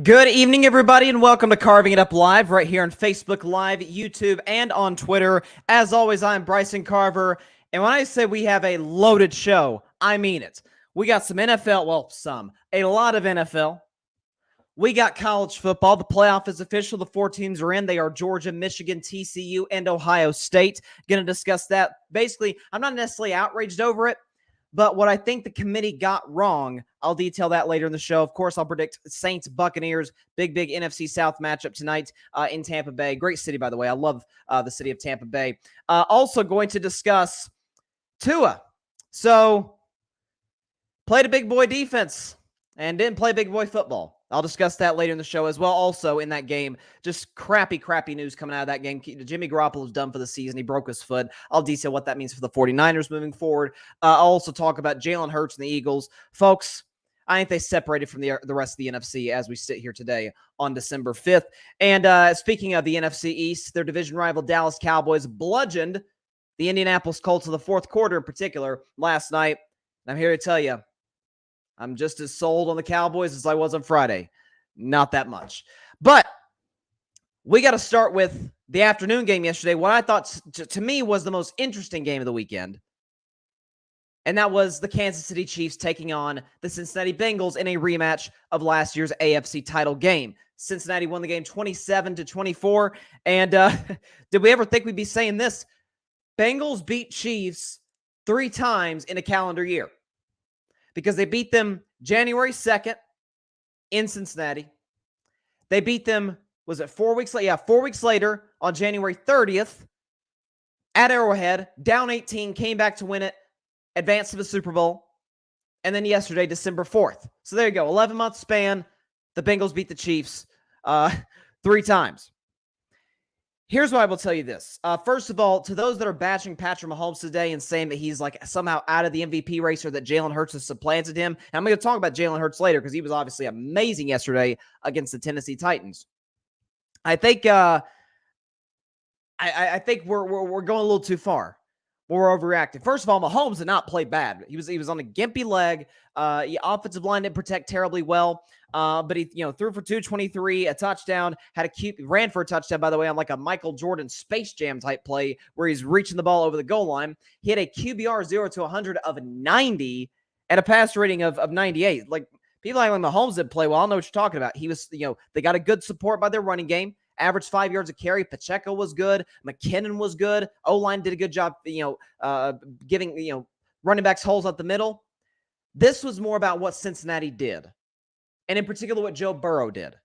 Good evening, everybody, and welcome to Carving It Up Live right here on Facebook Live, YouTube, and on Twitter. As always, I'm Bryson Carver, and when I say we have a loaded show, I mean it. We got some NFL, a lot of NFL. We got college football. The playoff is official. The 4 teams are in. They are Georgia, Michigan, TCU, and Ohio State. Going to discuss that. Basically, I'm not necessarily outraged over it, but what I think the committee got wrong, I'll detail that later in the show. Of course, I'll predict Saints, Buccaneers, big NFC South matchup tonight in Tampa Bay. Great city, by the way. I love the city of Tampa Bay. Also going to discuss Tua. So, played a big boy defense and didn't play big boy football. I'll discuss that later in the show as well. Also in that game, just crappy news coming out of that game. Jimmy Garoppolo's done for the season. He broke his foot. I'll detail what that means for the 49ers moving forward. I'll also talk about Jalen Hurts and the Eagles. Folks, I think they separated from the rest of the NFC as we sit here today on December 5th. And speaking of the NFC East, their division rival Dallas Cowboys bludgeoned the Indianapolis Colts in the fourth quarter in particular last night. And I'm here to tell you, I'm just as sold on the Cowboys as I was on Friday. Not that much. But we got to start with the afternoon game yesterday. What I thought, to me, was the most interesting game of the weekend. And that was the Kansas City Chiefs taking on the Cincinnati Bengals in a rematch of last year's AFC title game. Cincinnati won the game 27-24. And did we ever think we'd be saying this? Bengals beat Chiefs 3 times in a calendar year. Because they beat them January 2nd in Cincinnati. They beat them, was it 4 weeks later? Yeah, 4 weeks later on January 30th at Arrowhead. Down 18, came back to win it, advanced to the Super Bowl. And then yesterday, December 4th. So there you go, 11-month span. The Bengals beat the Chiefs 3 times. Here's why I will tell you this. First of all, to those that are bashing Patrick Mahomes today and saying that he's like somehow out of the MVP race or that Jalen Hurts has supplanted him, and I'm going to talk about Jalen Hurts later because he was obviously amazing yesterday against the Tennessee Titans. I think I think we're going a little too far. We're overreacting. First of all, Mahomes did not play bad. He was on a gimpy leg. Offensive line didn't protect terribly well. But he, threw for 223, a touchdown, ran for a touchdown, by the way, on like a Michael Jordan Space Jam type play where he's reaching the ball over the goal line. He had a QBR 0 to 100 of 90 and a pass rating of 98. Like, people like Mahomes didn't play well. I don't know what you're talking about. He was, they got a good support by their running game. Averaged 5 yards a carry. Pacheco was good. McKinnon was good. O-line did a good job, giving, running backs holes up the middle. This was more about what Cincinnati did. And in particular, what Joe Burrow did.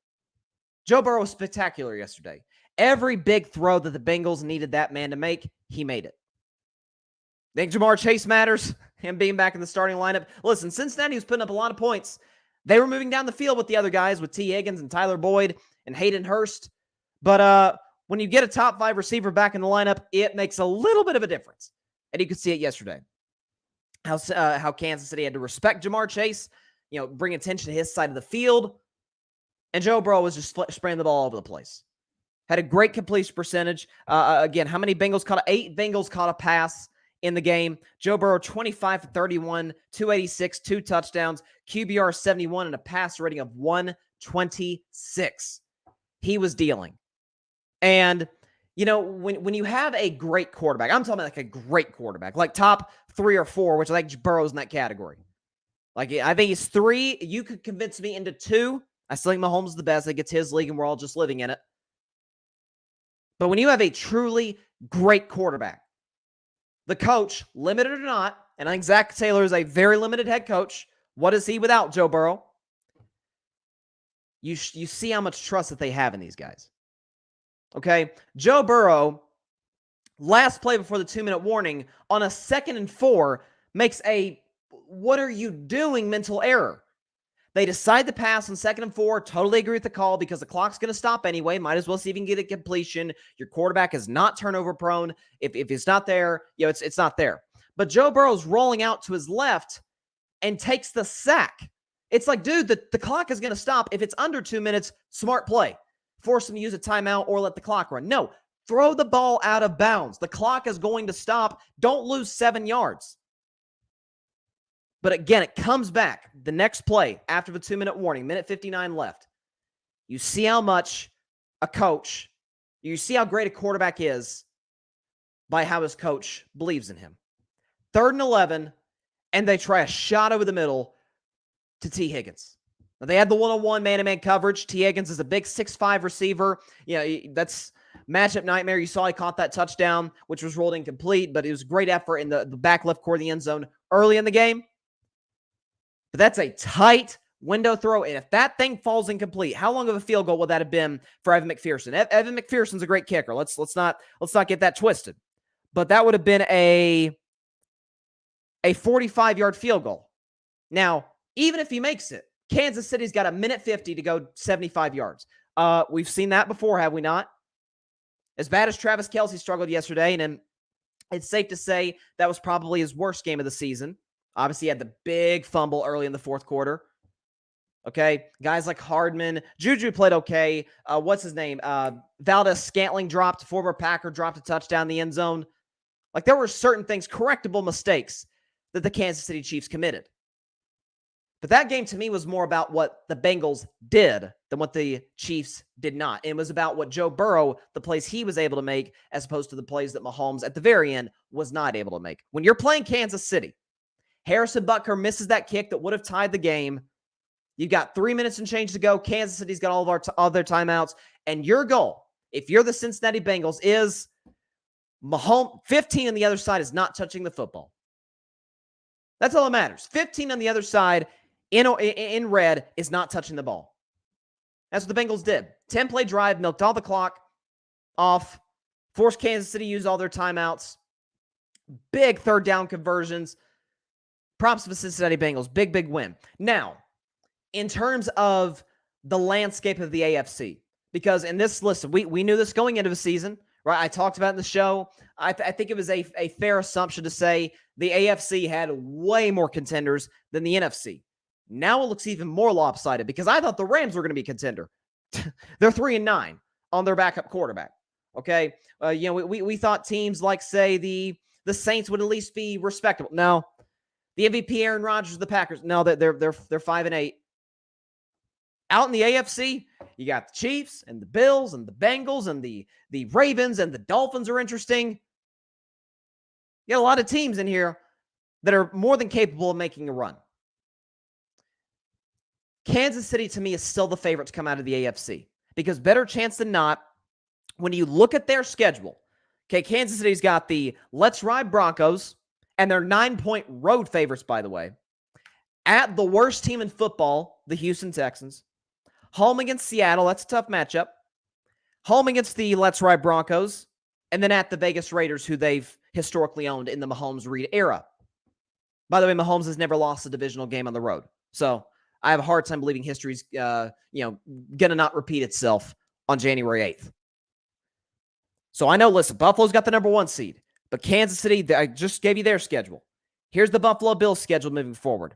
Joe Burrow was spectacular yesterday. Every big throw that the Bengals needed that man to make, he made it. Think Jamar Chase matters? Him being back in the starting lineup? Listen, Cincinnati was putting up a lot of points. They were moving down the field with the other guys, with T. Higgins and Tyler Boyd and Hayden Hurst. But when you get a top 5 receiver back in the lineup, it makes a little bit of a difference. And you could see it yesterday. How Kansas City had to respect Jamar Chase, bring attention to his side of the field. And Joe Burrow was just spraying the ball all over the place. Had a great completion percentage. Again, how many Bengals caught? 8 Bengals caught a pass in the game. Joe Burrow, 25 for 31, 286, 2 touchdowns, QBR 71, and a pass rating of 126. He was dealing. And, when you have a great quarterback, I'm talking about like a great quarterback, like top 3 or 4, which I think Burrow's in that category. Like, I think he's 3. You could convince me into 2. I still think Mahomes is the best. I think it's his league, and we're all just living in it. But when you have a truly great quarterback, the coach, limited or not, and I think Zach Taylor is a very limited head coach. What is he without Joe Burrow? You see how much trust that they have in these guys. Okay? Joe Burrow, last play before the 2-minute warning, on a 2nd and 4, makes a what are you doing mental error. They decide to pass on 2nd and 4. Totally agree with the call because the clock's going to stop anyway. Might as well see if you can get a completion. Your quarterback is not turnover prone. If it's not there, it's not there. But Joe Burrow's rolling out to his left and takes the sack. It's like, dude, the clock is going to stop. If it's under 2 minutes, smart play. Force him to use a timeout or let the clock run. No, throw the ball out of bounds. The clock is going to stop. Don't lose 7 yards. But again, it comes back the next play after the 2-minute warning, minute 59 left. You see how much you see how great a quarterback is by how his coach believes in him. 3rd and 11, and they try a shot over the middle to T. Higgins. Now, they had the one-on-one man-to-man coverage. T. Higgins is a big 6'5 receiver. That's matchup nightmare. You saw he caught that touchdown, which was rolled incomplete, but it was a great effort in the back left corner of the end zone early in the game. But that's a tight window throw, and if that thing falls incomplete, how long of a field goal would that have been for Evan McPherson? Evan McPherson's a great kicker. Let's not get that twisted. But that would have been a 45-yard field goal. Now, even if he makes it, Kansas City's got 1:50 to go 75 yards. We've seen that before, have we not? As bad as Travis Kelce struggled yesterday, and it's safe to say that was probably his worst game of the season. Obviously, he had the big fumble early in the fourth quarter. Okay, guys like Hardman. Juju played okay. What's his name? Valdez-Scantling former Packer, dropped a touchdown in the end zone. Like, there were certain things, correctable mistakes that the Kansas City Chiefs committed. But that game, to me, was more about what the Bengals did than what the Chiefs did not. It was about what Joe Burrow, the plays he was able to make, as opposed to the plays that Mahomes, at the very end, was not able to make. When you're playing Kansas City, Harrison Butker misses that kick that would have tied the game. You've got 3 minutes and change to go. Kansas City's got all their timeouts. And your goal, if you're the Cincinnati Bengals, is Mahomes, 15 on the other side is not touching the football. That's all that matters. 15 on the other side in red is not touching the ball. That's what the Bengals did. 10-play drive, milked all the clock off, forced Kansas City to use all their timeouts. Big third down conversions. Props to the Cincinnati Bengals. Big, big win. Now, in terms of the landscape of the AFC, because in this, listen, we knew this going into the season, right? I talked about it in the show. I think it was a fair assumption to say the AFC had way more contenders than the NFC. Now it looks even more lopsided because I thought the Rams were going to be a contender. They're 3-9 on their backup quarterback. Okay, we thought teams like, say, the Saints would at least be respectable. No, the MVP Aaron Rodgers, the Packers. No, they're 5-8. Out in the AFC, you got the Chiefs and the Bills and the Bengals and the Ravens and the Dolphins are interesting. You got a lot of teams in here that are more than capable of making a run. Kansas City, to me, is still the favorite to come out of the AFC because better chance than not, when you look at their schedule, okay, Kansas City's got the Let's Ride Broncos, and they're 9-point road favorites, by the way, at the worst team in football, the Houston Texans. Home against Seattle, that's a tough matchup. Home against the Let's Ride Broncos, and then at the Vegas Raiders, who they've historically owned in the Mahomes-Reed era. By the way, Mahomes has never lost a divisional game on the road. So I have a hard time believing history's going to not repeat itself on January 8th. So I know, listen, Buffalo's got the number 1 seed, but Kansas City, I just gave you their schedule. Here's the Buffalo Bills schedule moving forward.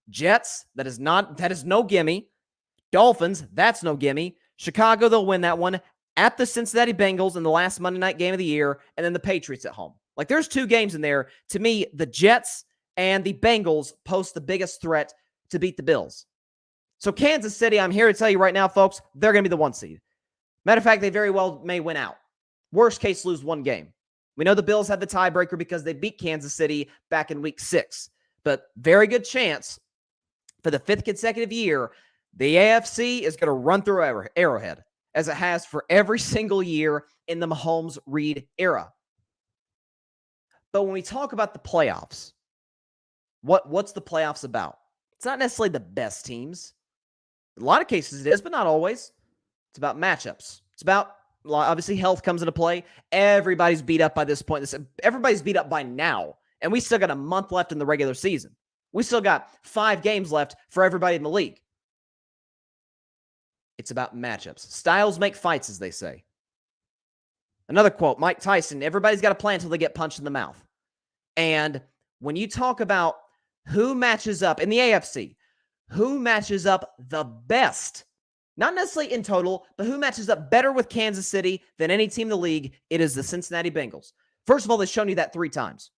Jets, that is no gimme. Dolphins, that's no gimme. Chicago, they'll win that one. At the Cincinnati Bengals in the last Monday night game of the year, and then the Patriots at home. Like, there's 2 games in there. To me, the Jets and the Bengals pose the biggest threat to beat the Bills. So Kansas City, I'm here to tell you right now, folks, they're going to be the 1 seed. Matter of fact, they very well may win out. Worst case, lose 1 game. We know the Bills had the tiebreaker because they beat Kansas City back in week 6. But very good chance for the 5th consecutive year, the AFC is going to run through Arrowhead, as it has for every single year in the Mahomes-Reed era. But when we talk about the playoffs, what's the playoffs about? It's not necessarily the best teams. In a lot of cases it is, but not always. It's about matchups. It's about, obviously, health comes into play. Everybody's beat up by this point. Everybody's beat up by now, and we still got a month left in the regular season. We still got 5 games left for everybody in the league. It's about matchups. Styles make fights, as they say. Another quote, Mike Tyson, everybody's got a plan until they get punched in the mouth. And when you talk about who matches up in the AFC, who matches up the best, not necessarily in total, but who matches up better with Kansas City than any team in the league, it is the Cincinnati Bengals. First of all, they've shown you that 3 times.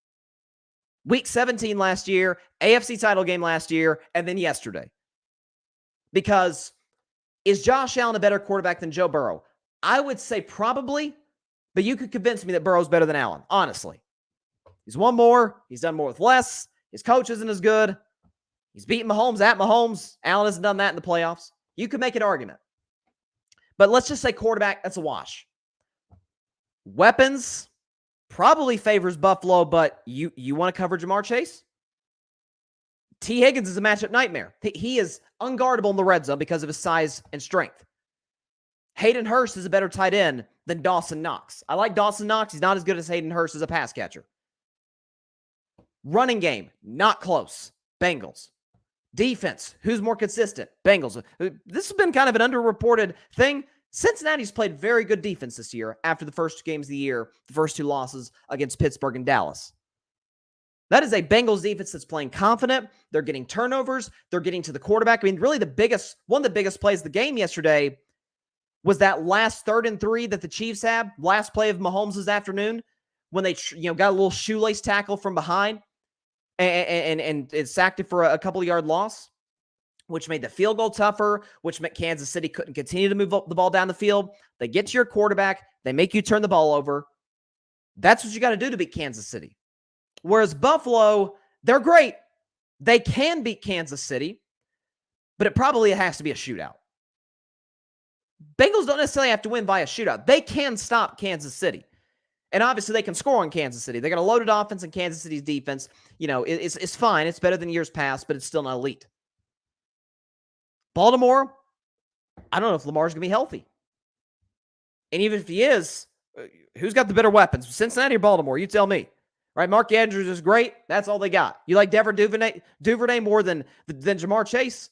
Week 17 last year, AFC title game last year, and then yesterday. Because Is Josh Allen a better quarterback than Joe Burrow? I would say probably, but you could convince me that Burrow's better than Allen, honestly. He's won more. He's done more with less. His coach isn't as good. He's beaten Mahomes at Mahomes. Allen hasn't done that in the playoffs. You could make an argument. But let's just say quarterback, that's a wash. Weapons probably favors Buffalo, but you want to cover Jamar Chase? T. Higgins is a matchup nightmare. He is unguardable in the red zone because of his size and strength. Hayden Hurst is a better tight end than Dawson Knox. I like Dawson Knox. He's not as good as Hayden Hurst as a pass catcher. Running game, not close. Bengals. Defense, who's more consistent? Bengals. This has been kind of an underreported thing. Cincinnati's played very good defense this year after the first 2 games of the year, the first 2 losses against Pittsburgh and Dallas. That is a Bengals defense that's playing confident. They're getting turnovers. They're getting to the quarterback. I mean, really one of the biggest plays of the game yesterday was that last 3rd and 3 that the Chiefs had, last play of Mahomes this afternoon, when they got a little shoelace tackle from behind and it sacked it for a couple of yard loss, which made the field goal tougher, which meant Kansas City couldn't continue to move the ball down the field. They get to your quarterback. They make you turn the ball over. That's what you got to do to beat Kansas City. Whereas Buffalo, they're great. They can beat Kansas City, but it probably has to be a shootout. Bengals don't necessarily have to win by a shootout. They can stop Kansas City. And obviously they can score on Kansas City. They got a loaded offense, and Kansas City's defense, it's fine. It's better than years past, but it's still not elite. Baltimore, I don't know if Lamar's going to be healthy. And even if he is, who's got the better weapons? Cincinnati or Baltimore? You tell me. Right? Mark Andrews is great. That's all they got. You like Devin Duvernay more than Jamar Chase?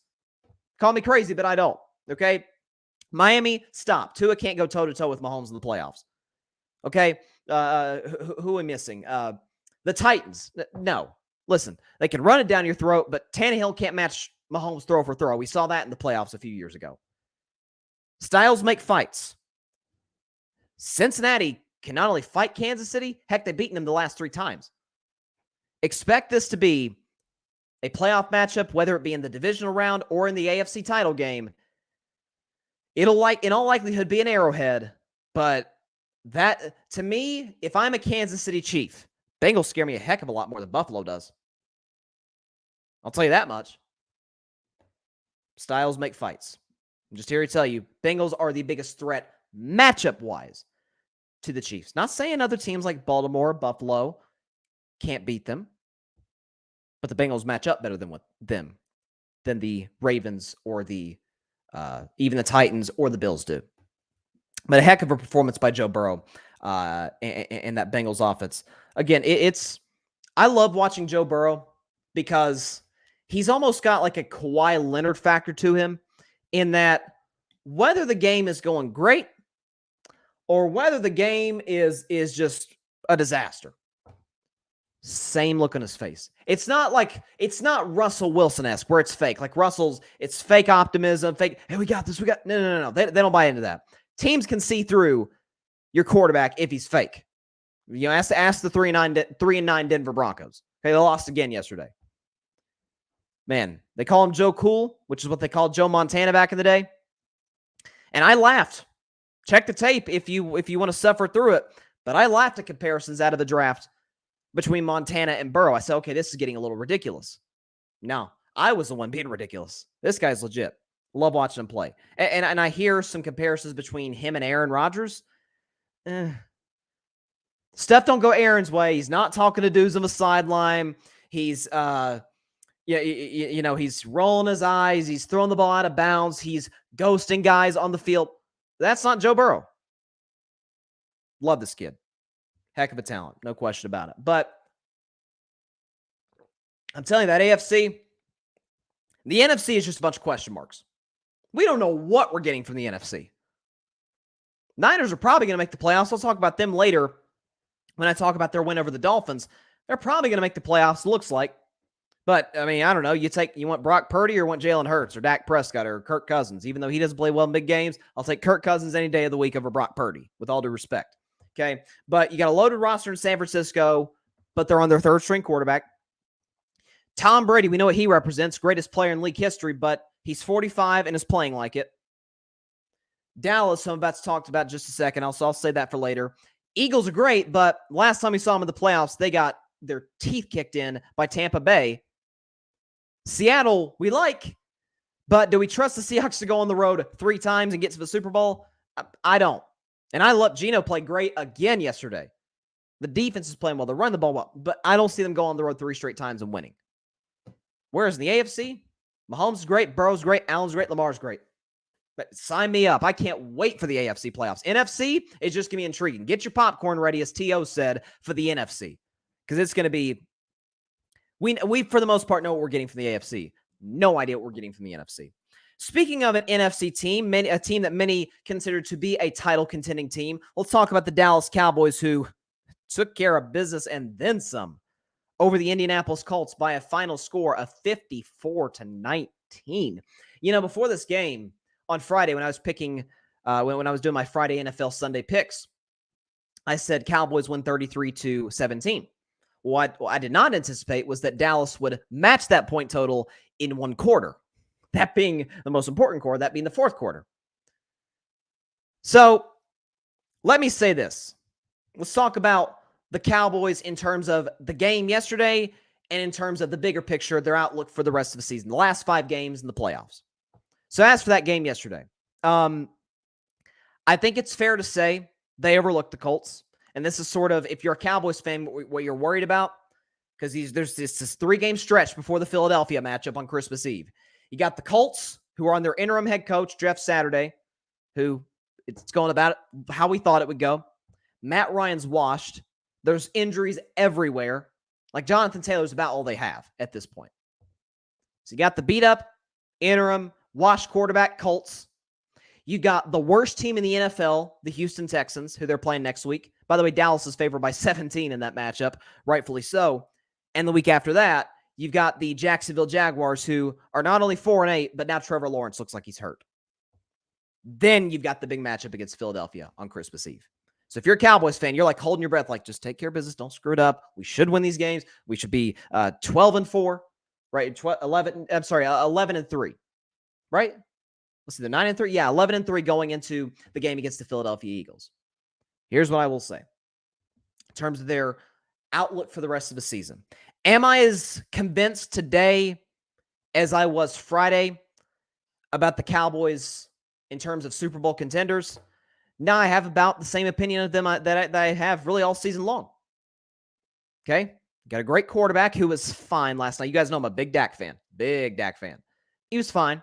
Call me crazy, but I don't. Okay? Miami, stop. Tua can't go toe-to-toe with Mahomes in the playoffs. Okay? Who am I missing? The Titans. No. Listen, they can run it down your throat, but Tannehill can't match Mahomes throw for throw. We saw that in the playoffs a few years ago. Styles make fights. Cincinnati can not only fight Kansas City, heck, they've beaten them the last 3 times. Expect this to be a playoff matchup, whether it be in the divisional round or in the AFC title game. It'll, in all likelihood, be an Arrowhead, but that, to me, if I'm a Kansas City Chief, Bengals scare me a heck of a lot more than Buffalo does. I'll tell you that much. Styles make fights. I'm just here to tell you, Bengals are the biggest threat matchup-wise to the Chiefs. Not saying other teams like Baltimore, Buffalo can't beat them, but the Bengals match up better than than the Ravens or the even the Titans or the Bills do. But a heck of a performance by Joe Burrow and that Bengals offense. Again, I love watching Joe Burrow because he's almost got like a Kawhi Leonard factor to him in that whether the game is going great or whether the game is just a disaster, same look on his face. It's not Russell Wilson-esque where it's fake. Like it's fake optimism, fake, hey, we got this, No. They don't buy into that. Teams can see through your quarterback if he's fake. Ask the 3-9 Denver Broncos. Okay, they lost again yesterday. Man, they call him Joe Cool, which is what they called Joe Montana back in the day. And I laughed. Check the tape if you want to suffer through it. But I laughed at comparisons out of the draft between Montana and Burrow. I said, okay, this is getting a little ridiculous. No, I was the one being ridiculous. This guy's legit. Love watching him play. And I hear some comparisons between him and Aaron Rodgers. Stuff don't go Aaron's way. He's not talking to dudes on the sideline. He's he's rolling his eyes. He's throwing the ball out of bounds. He's ghosting guys on the field. That's not Joe Burrow. Love this kid. Heck of a talent. No question about it. But I'm telling you, that AFC, the NFC is just a bunch of question marks. We don't know what we're getting from the NFC. Niners are probably going to make the playoffs. I'll talk about them later when I talk about their win over the Dolphins. They're probably going to make the playoffs, looks like. But, I mean, I don't know. You want Brock Purdy or want Jalen Hurts or Dak Prescott or Kirk Cousins? Even though he doesn't play well in big games, I'll take Kirk Cousins any day of the week over Brock Purdy, with all due respect. Okay? But you got a loaded roster in San Francisco, but they're on their third-string quarterback. Tom Brady, we know what he represents. Greatest player in league history, but he's 45 and is playing like it. Dallas, I'm about to talk about in just a second. I'll say that for later. Eagles are great, but last time we saw them in the playoffs, they got their teeth kicked in by Tampa Bay. Seattle, we like, but do we trust the Seahawks to go on the road 3 times and get to the Super Bowl? I don't. And I love Geno played great again yesterday. The defense is playing well. They're running the ball well, but I don't see them go on the road 3 straight times and winning. Whereas in the AFC, Mahomes is great, Burrow's great, Allen's great, Lamar's great. But sign me up. I can't wait for the AFC playoffs. NFC is just going to be intriguing. Get your popcorn ready, as T.O. said, for the NFC. Because it's going to be, we for the most part know what we're getting from the AFC. No idea what we're getting from the NFC. Speaking of an NFC team, a team that many consider to be a title contending team, let's talk about the Dallas Cowboys, who took care of business and then some over the Indianapolis Colts by a final score of 54-19. You know, before this game on Friday, when I was picking, when I was doing my Friday NFL Sunday picks, I said Cowboys win 33-17. What I did not anticipate was that Dallas would match that point total in 1 quarter. That being the most important quarter, that being the 4th quarter. So let me say this. Let's talk about the Cowboys in terms of the game yesterday and in terms of the bigger picture, their outlook for the rest of the season, the last 5 games in the playoffs. So as for that game yesterday, I think it's fair to say they overlooked the Colts. And this is sort of, if you're a Cowboys fan, what you're worried about, because there's this 3-game stretch before the Philadelphia matchup on Christmas Eve. You got the Colts, who are on their interim head coach, Jeff Saturday, who it's going about how we thought it would go. Matt Ryan's washed. There's injuries everywhere. Like Jonathan Taylor's about all they have at this point. So you got the beat up, interim, washed quarterback Colts. You got the worst team in the NFL, the Houston Texans, who they're playing next week. By the way, Dallas is favored by 17 in that matchup, rightfully so. And the week after that, you've got the Jacksonville Jaguars, who are not only 4-8, but now Trevor Lawrence looks like he's hurt. Then you've got the big matchup against Philadelphia on Christmas Eve. So if you're a Cowboys fan, you're like holding your breath, like just take care of business, don't screw it up. We should win these games. We should be 12-4, right? 11-3, right? Let's see, they're 9-3. Yeah, 11-3 going into the game against the Philadelphia Eagles. Here's what I will say in terms of their outlook for the rest of the season. Am I as convinced today as I was Friday about the Cowboys in terms of Super Bowl contenders? No, I have about the same opinion of them that I have really all season long. Okay? Got a great quarterback who was fine last night. You guys know I'm a big Dak fan. Big Dak fan. He was fine.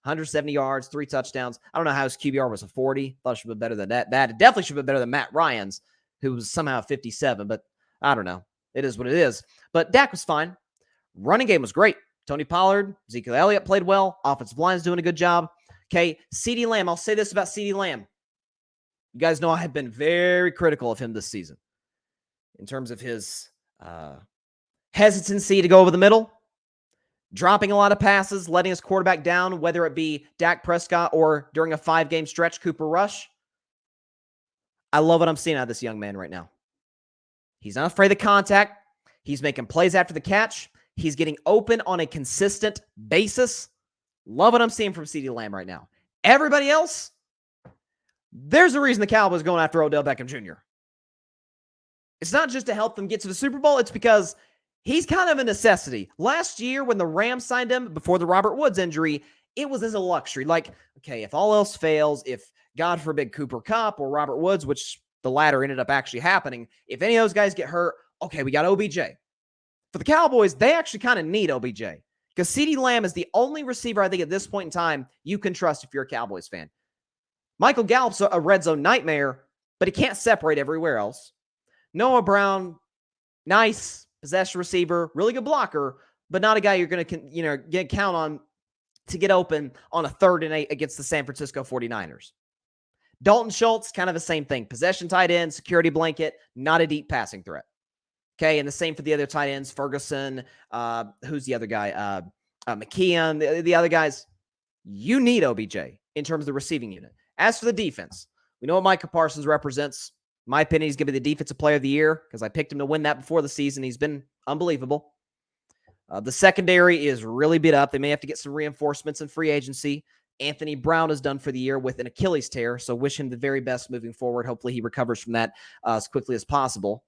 170 yards, 3 touchdowns. I don't know how his QBR was a 40. Thought it should have been better than that. It definitely should have been better than Matt Ryan's, who was somehow 57, but I don't know. It is what it is. But Dak was fine. Running game was great. Tony Pollard, Ezekiel Elliott played well. Offensive line's doing a good job. Okay, CeeDee Lamb. I'll say this about CeeDee Lamb. You guys know I have been very critical of him this season in terms of his hesitancy to go over the middle, dropping a lot of passes, letting his quarterback down, whether it be Dak Prescott or during a 5-game stretch, Cooper Rush. I love what I'm seeing out of this young man right now. He's not afraid of contact. He's making plays after the catch. He's getting open on a consistent basis. Love what I'm seeing from CeeDee Lamb right now. Everybody else, there's a reason the Cowboys are going after Odell Beckham Jr. It's not just to help them get to the Super Bowl. It's because he's kind of a necessity. Last year, when the Rams signed him before the Robert Woods injury, it was as a luxury. Like, okay, if all else fails, if God forbid Cooper Kupp or Robert Woods, which the latter ended up actually happening, if any of those guys get hurt, okay, we got OBJ. For the Cowboys, they actually kind of need OBJ because CeeDee Lamb is the only receiver I think at this point in time you can trust if you're a Cowboys fan. Michael Gallup's a red zone nightmare, but he can't separate everywhere else. Noah Brown, nice possession receiver, really good blocker, but not a guy you're going to count on to get open on a 3rd and 8 against the San Francisco 49ers. Dalton Schultz, kind of the same thing. Possession tight end, security blanket, not a deep passing threat. Okay, and the same for the other tight ends, Ferguson, who's the other guy? McKeon, the other guys. You need OBJ in terms of the receiving unit. As for the defense, we know what Micah Parsons represents. In my opinion, he's going to be the defensive player of the year because I picked him to win that before the season. He's been unbelievable. The secondary is really beat up. They may have to get some reinforcements in free agency Anthony Brown is done for the year with an Achilles tear, so wish him the very best moving forward. Hopefully he recovers from that as quickly as possible.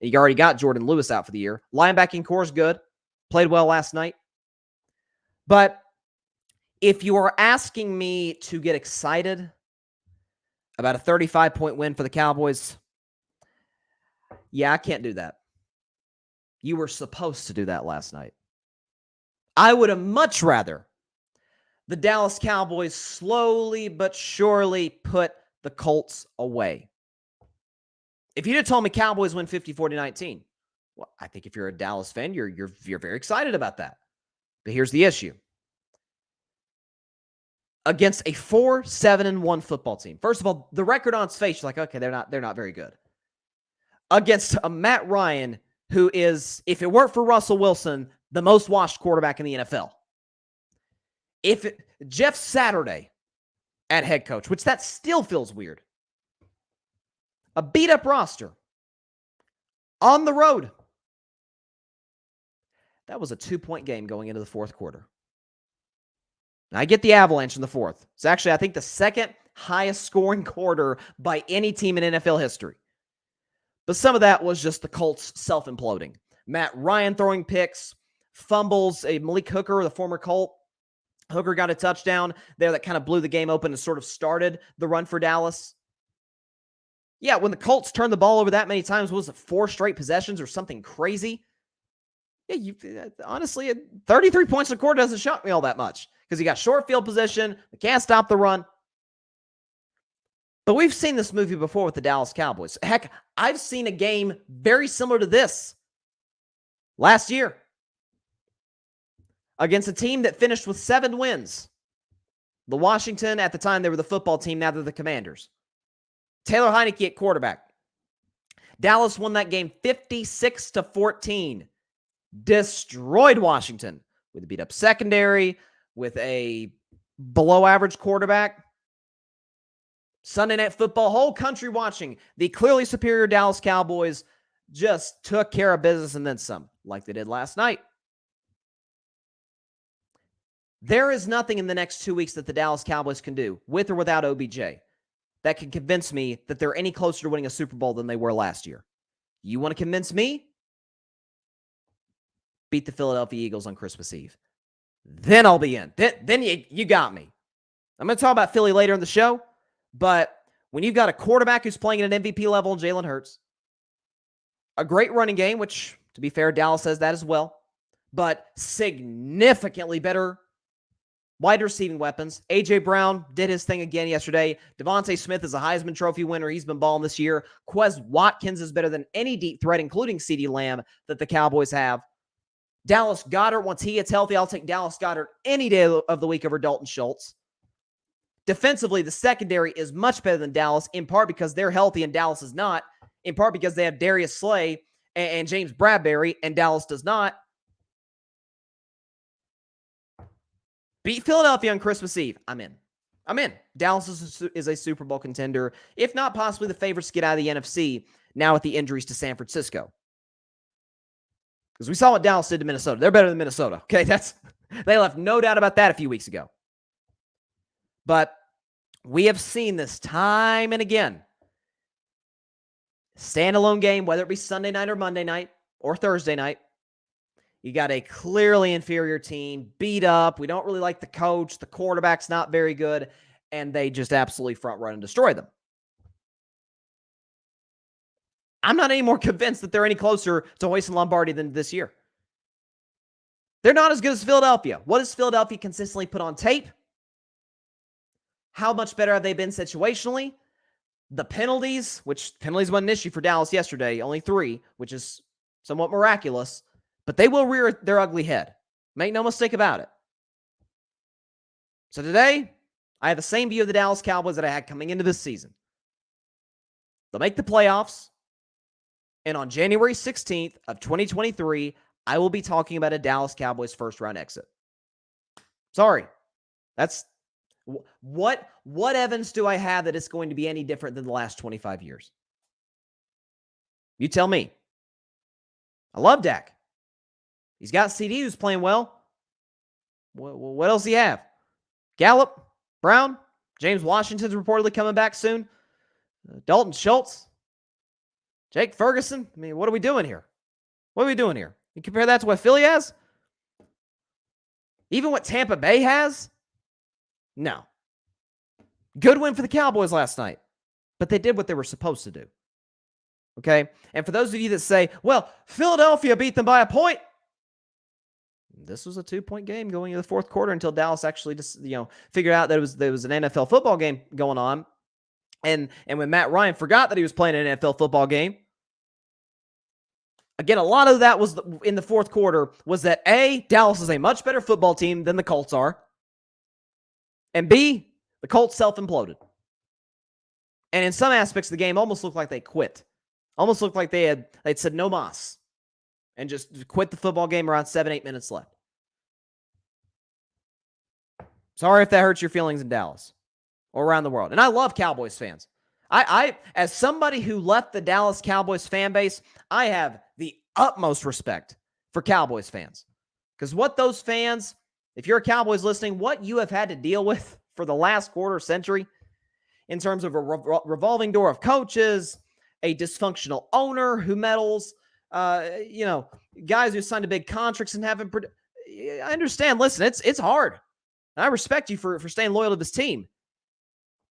You already got Jordan Lewis out for the year. Linebacking core is good. Played well last night. But if you are asking me to get excited about a 35-point win for the Cowboys, yeah, I can't do that. You were supposed to do that last night. I would have much rather the Dallas Cowboys slowly but surely put the Colts away. If you'd have told me Cowboys win 54-19, well, I think if you're a Dallas fan, you're very excited about that. But here's the issue. Against a 4-7-1 football team. First of all, the record on its face, you're like, okay, they're not very good. Against a Matt Ryan, who is, if it weren't for Russell Wilson, the most watched quarterback in the NFL. Jeff Saturday at head coach, which that still feels weird. A beat-up roster. On the road. That was a 2-point game going into the fourth quarter. And I get the Avalanche in the fourth. It's actually, I think, the second highest scoring quarter by any team in NFL history. But some of that was just the Colts self-imploding. Matt Ryan throwing picks, fumbles, Malik Hooker, the former Colt. Hooker got a touchdown there that kind of blew the game open and sort of started the run for Dallas. Yeah, when the Colts turned the ball over that many times, was it 4 straight possessions or something crazy? Yeah, honestly, 33 points a quarter doesn't shock me all that much because you got short field position, they can't stop the run. But we've seen this movie before with the Dallas Cowboys. Heck, I've seen a game very similar to this last year against a team that finished with 7 wins. The Washington, at the time, they were the football team. Now they're the Commanders. Taylor Heineke at quarterback. Dallas won that game 56-14. Destroyed Washington with a beat-up secondary, with a below-average quarterback. Sunday Night Football, whole country watching. The clearly superior Dallas Cowboys just took care of business and then some, like they did last night. There is nothing in the next 2 weeks that the Dallas Cowboys can do, with or without OBJ, that can convince me that they're any closer to winning a Super Bowl than they were last year. You want to convince me? Beat the Philadelphia Eagles on Christmas Eve. Then I'll be in. Then you got me. I'm going to talk about Philly later in the show, but when you've got a quarterback who's playing at an MVP level, Jalen Hurts, a great running game, which, to be fair, Dallas has that as well, but significantly better wide receiving weapons. A.J. Brown did his thing again yesterday. Devontae Smith is a Heisman Trophy winner. He's been balling this year. Quez Watkins is better than any deep threat, including CeeDee Lamb, that the Cowboys have. Dallas Goedert, once he gets healthy, I'll take Dallas Goedert any day of the week over Dalton Schultz. Defensively, the secondary is much better than Dallas, in part because they're healthy and Dallas is not, in part because they have Darius Slay and James Bradbury, and Dallas does not. Beat Philadelphia on Christmas Eve. I'm in. Dallas is a Super Bowl contender, if not possibly the favorites to get out of the NFC, now with the injuries to San Francisco. Because we saw what Dallas did to Minnesota. They're better than Minnesota. Okay, they left no doubt about that a few weeks ago. But we have seen this time and again. Standalone game, whether it be Sunday night or Monday night or Thursday night. You got a clearly inferior team, beat up. We don't really like the coach. The quarterback's not very good. And they just absolutely front run and destroy them. I'm not any more convinced that they're any closer to hoisting Lombardi than this year. They're not as good as Philadelphia. What does Philadelphia consistently put on tape? How much better have they been situationally? The penalties, which penalties wasn't an issue for Dallas yesterday, only 3, which is somewhat miraculous, but they will rear their ugly head. Make no mistake about it. So today, I have the same view of the Dallas Cowboys that I had coming into this season. They'll make the playoffs. And on January 16th of 2023, I will be talking about a Dallas Cowboys first-round exit. Sorry. That's what evidence do I have that it's going to be any different than the last 25 years? You tell me. I love Dak. He's got CD who's playing well. What else do you have? Gallup, Brown, James Washington's reportedly coming back soon. Dalton Schultz, Jake Ferguson. I mean, what are we doing here? What are we doing here? You compare that to what Philly has? Even what Tampa Bay has? No. Good win for the Cowboys last night, but they did what they were supposed to do. Okay? And for those of you that say, well, Philadelphia beat them by a point, this was a 2-point game going into the fourth quarter until Dallas actually just, figured out that there was an NFL football game going on. And when Matt Ryan forgot that he was playing an NFL football game, again, a lot of that was in the fourth quarter was that A, Dallas is a much better football team than the Colts are, and B, the Colts self-imploded. And in some aspects, the game almost looked like they quit. Almost looked like they'd said no mas and just quit the football game around 7-8 minutes left. Sorry if that hurts your feelings in Dallas or around the world. And I love Cowboys fans. I as somebody who left the Dallas Cowboys fan base, I have the utmost respect for Cowboys fans. Because what those fans, if you're a Cowboys listening, what you have had to deal with for the last quarter century in terms of a revolving door of coaches, a dysfunctional owner who meddles, guys who signed a big contracts and haven't. I understand. Listen, it's hard. And I respect you for staying loyal to this team.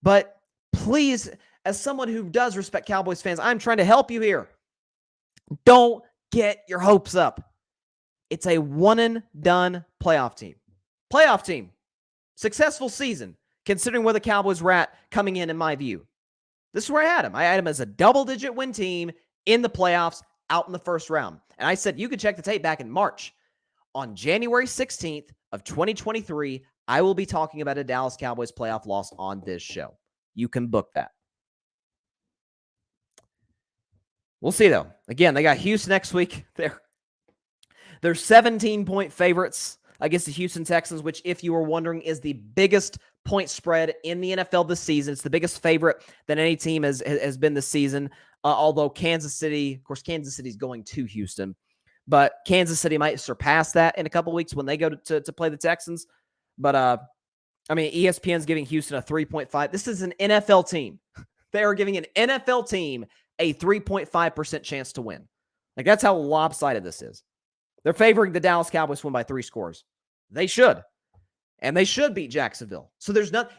But please, as someone who does respect Cowboys fans, I'm trying to help you here. Don't get your hopes up. It's a one-and-done playoff team. Playoff team. Successful season, considering where the Cowboys were at coming in my view. This is where I had him. I had him as a double-digit win team in the playoffs out in the first round. And I said, you could check the tape back in March. On January 16th of 2023, I will be talking about a Dallas Cowboys playoff loss on this show. You can book that. We'll see, though. Again, they got Houston next week. They're 17-point favorites against the Houston Texans, which, if you were wondering, is the biggest point spread in the NFL this season. It's the biggest favorite that any team has been this season, although Kansas City is going to Houston. But Kansas City might surpass that in a couple weeks when they go to play the Texans. But, ESPN's giving Houston a 3.5. This is an NFL team. They are giving an NFL team a 3.5% chance to win. Like, that's how lopsided this is. They're favoring the Dallas Cowboys to win by 3 scores. They should. And they should beat Jacksonville. So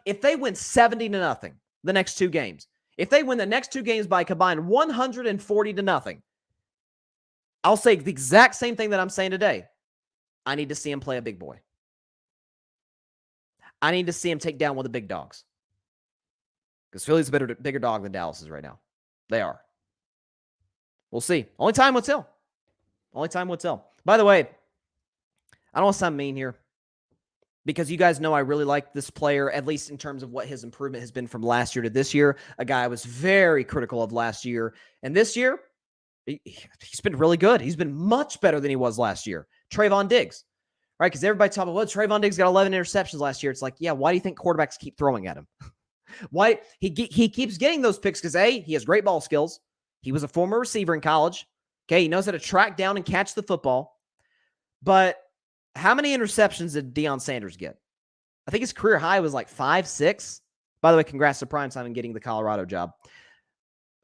if they win 70-0 the next 2 games, if they win the next 2 games by combined 140-0, I'll say the exact same thing that I'm saying today. I need to see him play a big boy. I need to see him take down one of the big dogs. Because Philly's a bigger dog than Dallas is right now. They are. We'll see. Only time will tell. Only time will tell. By the way, I don't want to sound mean here, because you guys know I really like this player, at least in terms of what his improvement has been from last year to this year. A guy I was very critical of last year. And this year, he's been really good. He's been much better than he was last year. Trayvon Diggs, right? Because everybody talking about, Trayvon Diggs got 11 interceptions last year. It's like, yeah, why do you think quarterbacks keep throwing at him? Why? He keeps getting those picks because, A, he has great ball skills. He was a former receiver in college. Okay, he knows how to track down and catch the football. But how many interceptions did Deion Sanders get? I think his career high was like 5, 6. By the way, congrats to Primetime on getting the Colorado job.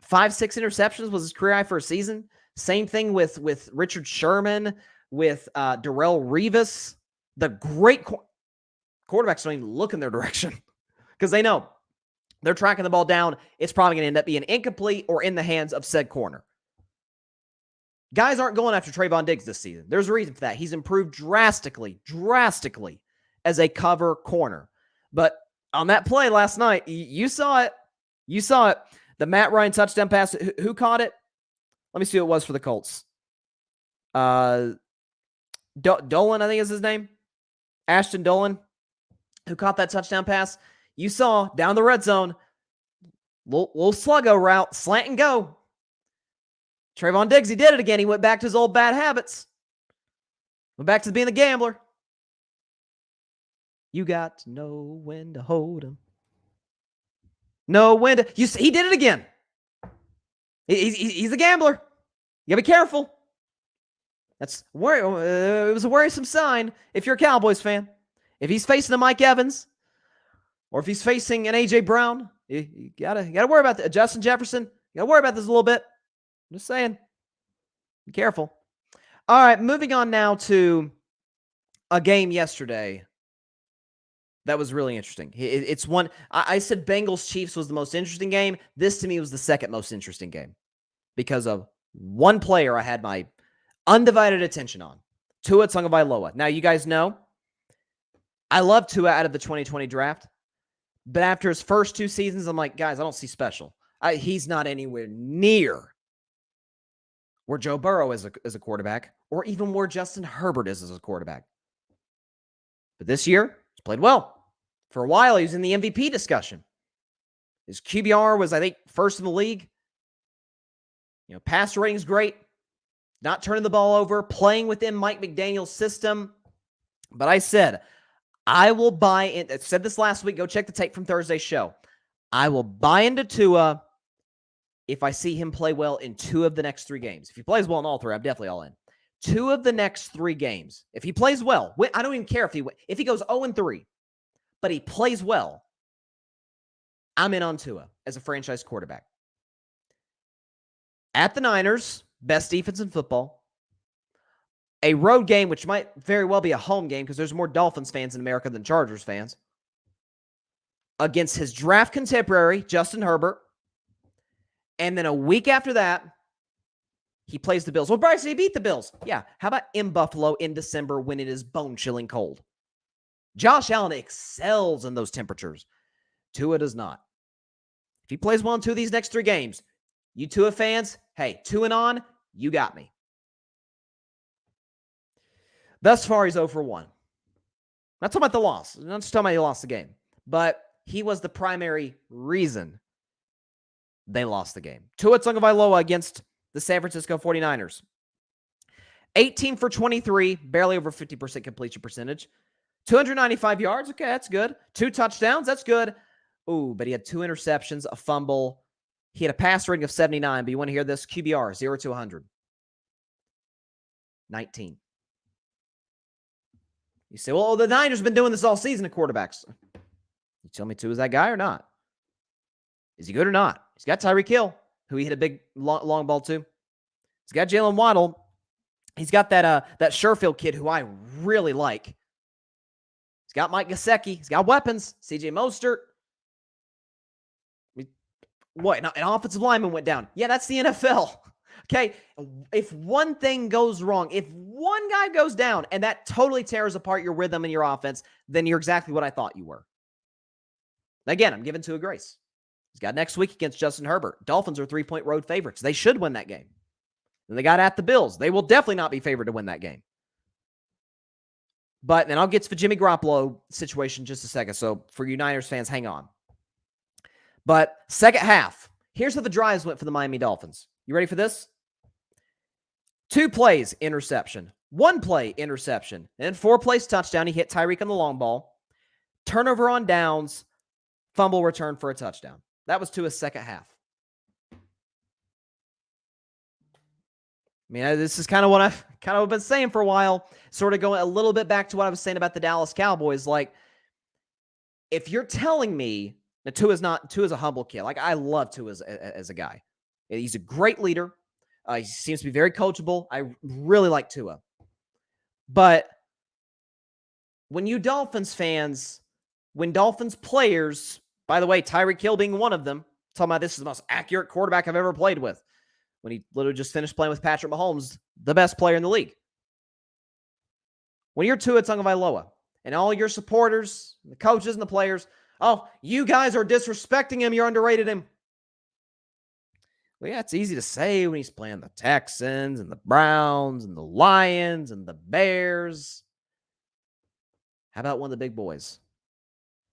5, 6 interceptions was his career high for a season. Same thing with Richard Sherman, with Darrelle Revis. The great quarterbacks don't even look in their direction because they know they're tracking the ball down. It's probably going to end up being incomplete or in the hands of said corner. Guys aren't going after Trayvon Diggs this season. There's a reason for that. He's improved drastically as a cover corner. But on that play last night, you saw it. You saw it. The Matt Ryan touchdown pass. Who caught it? Let me see who it was for the Colts. Dolan, I think is his name. Ashton Dolan, who caught that touchdown pass. You saw down the red zone, little sluggo route, slant and go. Trayvon Diggs, he did it again. He went back to his old bad habits. Went back to being the gambler. You got to know when to hold him. Know when to... he did it again. He's a gambler. You got to be careful. It was a worrisome sign if you're a Cowboys fan. If he's facing a Mike Evans Or if he's facing an A.J. Brown, you gotta worry about that. Justin Jefferson, you gotta worry about this a little bit. I'm just saying. Be careful. All right, moving on now to a game yesterday that was really interesting. It's one, I said Bengals Chiefs was the most interesting game. This to me was the second most interesting game because of one player I had my undivided attention on, Tua Tagovailoa. Now, you guys know I love Tua out of the 2020 draft, but after his first 2 seasons, I'm like, guys, I don't see special. He's not anywhere near where Joe Burrow is as a quarterback, or even where Justin Herbert is as a quarterback. But this year, he's played well. For a while, he was in the MVP discussion. His QBR was, I think, first in the league. Passer rating's great. Not turning the ball over, playing within Mike McDaniel's system. But I said, I will buy in. I said this last week. Go check the tape from Thursday's show. I will buy into Tua if I see him play well in 2 of the next 3 games. If he plays well in all 3, I'm definitely all in. 2 of the next 3 games. If he plays well, I don't even care if he goes 0-3, but he plays well, I'm in on Tua as a franchise quarterback. At the Niners, best defense in football. A road game, which might very well be a home game because there's more Dolphins fans in America than Chargers fans. Against his draft contemporary, Justin Herbert. And then a week after that, he plays the Bills. Well, Bryson, he beat the Bills. Yeah. How about in Buffalo in December when it is bone-chilling cold? Josh Allen excels in those temperatures. Tua does not. If he plays well in 2 of these next 3 games, you Tua fans, hey, 2 and on, you got me. Thus far, he's 0-1. Not talking about the loss. I'm not just talking about he lost the game. But he was the primary reason they lost the game. Tua Tagovailoa against the San Francisco 49ers. 18 for 23, barely over 50% completion percentage. 295 yards, okay, that's good. 2 touchdowns, that's good. Ooh, but he had 2 interceptions, a fumble. He had a pass rating of 79, but you want to hear this? QBR, 0-100. 19. You say, well, the Niners have been doing this all season at quarterbacks. You tell me Tua is that guy or not? Is he good or not? He's got Tyreek Hill, who he hit a big long ball to. He's got Jalen Waddle. He's got that Sherfield kid who I really like. He's got Mike Gesicki. He's got weapons. C.J. Mostert. What? An offensive lineman went down. Yeah, that's the NFL. Okay, if one thing goes wrong, if one guy goes down and that totally tears apart your rhythm and your offense, then you're exactly what I thought you were. Again, I'm giving Tua grace. He's got next week against Justin Herbert. Dolphins are 3-point road favorites. They should win that game. And they got at the Bills. They will definitely not be favored to win that game. But then I'll get to the Jimmy Garoppolo situation in just a second. So for you Niners fans, hang on. But second half, here's how the drives went for the Miami Dolphins. You ready for this? 2 plays, interception. 1 play, interception. And then 4 plays, touchdown. He hit Tyreek on the long ball. Turnover on downs. Fumble return for a touchdown. That was to his second half. I mean, this is kind of what I've been saying for a while, sort of going a little bit back to what I was saying about the Dallas Cowboys. Like, if you're telling me that Tua's a humble kid, like I love Tua as a guy. He's a great leader. He seems to be very coachable. I really like Tua. But when you Dolphins fans, when Dolphins players, by the way, Tyreek Hill being one of them, talking about this is the most accurate quarterback I've ever played with, when he literally just finished playing with Patrick Mahomes, the best player in the league. When you're Tua Tagovailoa and all your supporters, the coaches and the players, oh, you guys are disrespecting him, you're underrated him. Well, yeah, it's easy to say when he's playing the Texans and the Browns and the Lions and the Bears. How about one of the big boys?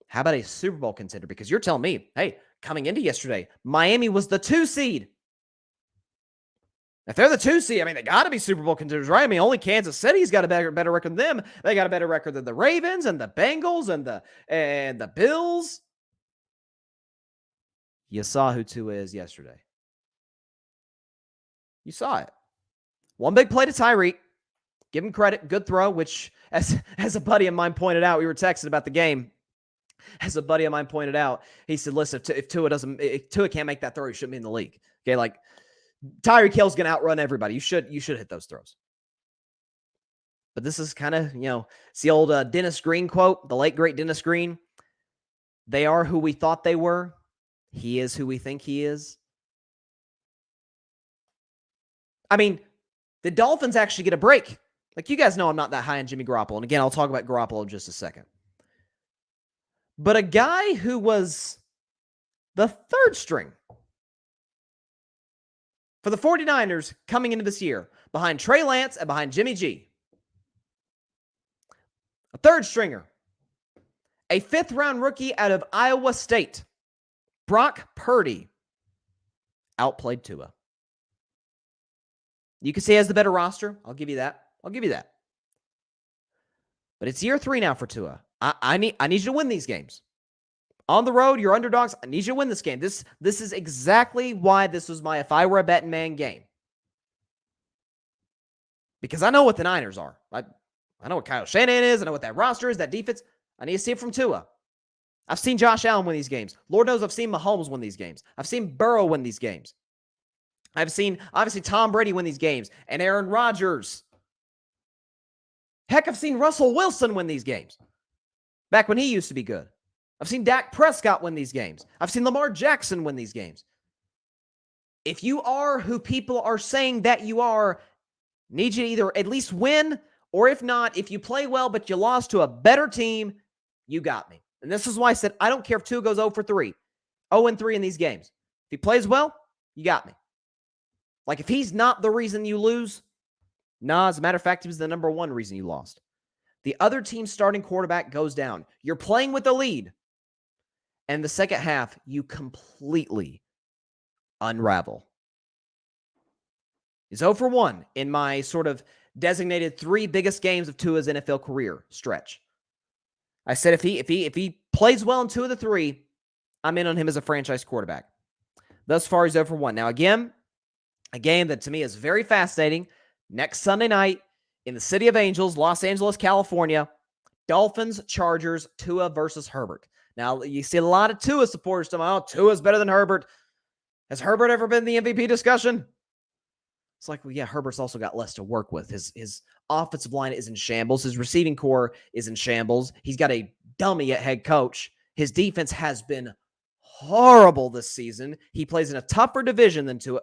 How about a Super Bowl contender? Because you're telling me, hey, coming into yesterday, Miami was the 2 seed. If they're the 2 seed, I mean, they got to be Super Bowl contenders, right? I mean, only Kansas City's got a better record than them. They got a better record than the Ravens and the Bengals and the Bills. You saw who Tua is yesterday. You saw it. 1 big play to Tyreek. Give him credit. Good throw, which, as a buddy of mine pointed out, we were texting about the game. As a buddy of mine pointed out, he said, listen, if Tua can't make that throw, he shouldn't be in the league. Okay, like Tyreek Hill's going to outrun everybody. You should hit those throws. But this is kind of, it's the old Dennis Green quote, the late, great Dennis Green. They are who we thought they were. He is who we think he is. I mean, the Dolphins actually get a break. Like, you guys know I'm not that high on Jimmy Garoppolo. And again, I'll talk about Garoppolo in just a second. But a guy who was the third string for the 49ers coming into this year, behind Trey Lance and behind Jimmy G. A third stringer. A fifth-round rookie out of Iowa State, Brock Purdy, outplayed Tua. You can say he has the better roster. I'll give you that. But it's year 3 now for Tua. I need you to win these games. On the road, you're underdogs. I need you to win this game. This is exactly why this was my if I were a betting man game. Because I know what the Niners are. I know what Kyle Shanahan is. I know what that roster is, that defense. I need to see it from Tua. I've seen Josh Allen win these games. Lord knows I've seen Mahomes win these games. I've seen Burrow win these games. I've seen, obviously, Tom Brady win these games. And Aaron Rodgers. Heck, I've seen Russell Wilson win these games. Back when he used to be good. I've seen Dak Prescott win these games. I've seen Lamar Jackson win these games. If you are who people are saying that you are, need you to either at least win, or if not, if you play well but you lost to a better team, you got me. And this is why I said I don't care if Tua goes 0 for 3, 0-3 in these games. If he plays well, you got me. Like, if he's not the reason you lose, as a matter of fact, he was the number 1 reason you lost. The other team's starting quarterback goes down. You're playing with the lead. And the second half, you completely unravel. He's 0 for 1 in my sort of designated 3 biggest games of Tua's NFL career stretch. I said if he plays well in 2 of the 3, I'm in on him as a franchise quarterback. Thus far, he's 0 for 1. Now, again, a game that to me is very fascinating. Next Sunday night in the City of Angels, Los Angeles, California, Dolphins, Chargers, Tua versus Herbert. Now, you see a lot of Tua supporters talking about, Tua's better than Herbert. Has Herbert ever been in the MVP discussion? It's like, well, yeah, Herbert's also got less to work with. His offensive line is in shambles. His receiving core is in shambles. He's got a dummy at head coach. His defense has been horrible this season. He plays in a tougher division than Tua.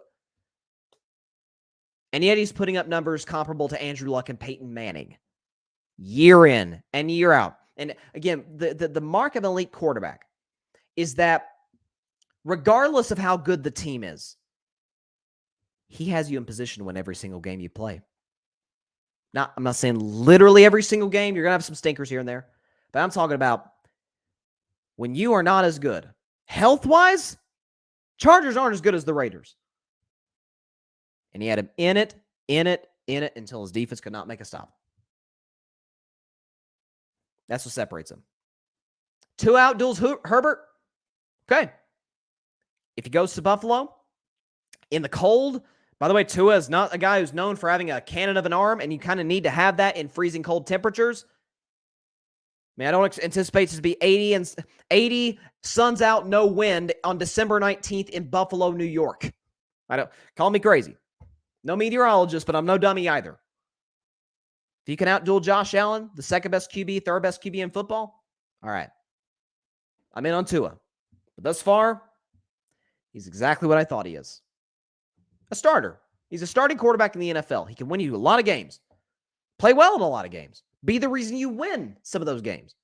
And yet he's putting up numbers comparable to Andrew Luck and Peyton Manning. Year in and year out. And again, the mark of an elite quarterback is that regardless of how good the team is, he has you in position to win every single game you play. Now, I'm not saying literally every single game. You're going to have some stinkers here and there. But I'm talking about when you are not as good. Health-wise, Chargers aren't as good as the Raiders. And he had him in it until his defense could not make a stop. That's what separates him. Tua outduels Herbert. Okay. If he goes to Buffalo in the cold, by the way, Tua is not a guy who's known for having a cannon of an arm, and you kind of need to have that in freezing cold temperatures. I don't anticipate this to be 80 suns out, no wind on December 19th in Buffalo, New York. Call me crazy. No meteorologist, but I'm no dummy either. If you can outduel Josh Allen, the second best QB, third best QB in football, all right. I'm in on Tua. But thus far, he's exactly what I thought he is. A starter. He's a starting quarterback in the NFL. He can win you a lot of games. Play well in a lot of games. Be the reason you win some of those games.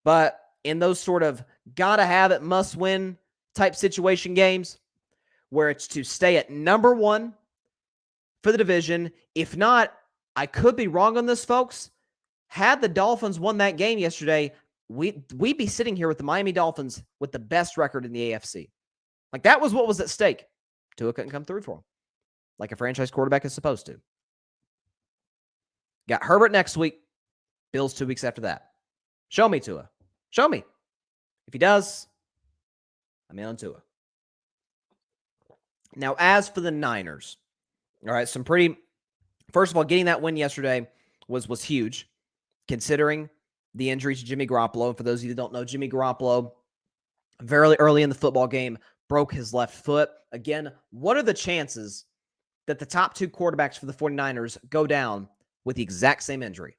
But in those sort of gotta have it, must win type situation games, where it's to stay at number 1 for the division. If not, I could be wrong on this, folks. Had the Dolphins won that game yesterday, we'd be sitting here with the Miami Dolphins with the best record in the AFC. Like, that was what was at stake. Tua couldn't come through for him, like a franchise quarterback is supposed to. Got Herbert next week. Bills 2 weeks after that. Show me Tua. Show me. If he does, I'm in on Tua. Now, as for the Niners, all right, first of all, getting that win yesterday was huge, considering the injury to Jimmy Garoppolo. For those of you that don't know, Jimmy Garoppolo, very early in the football game, broke his left foot. Again, what are the chances that the top two quarterbacks for the 49ers go down with the exact same injury?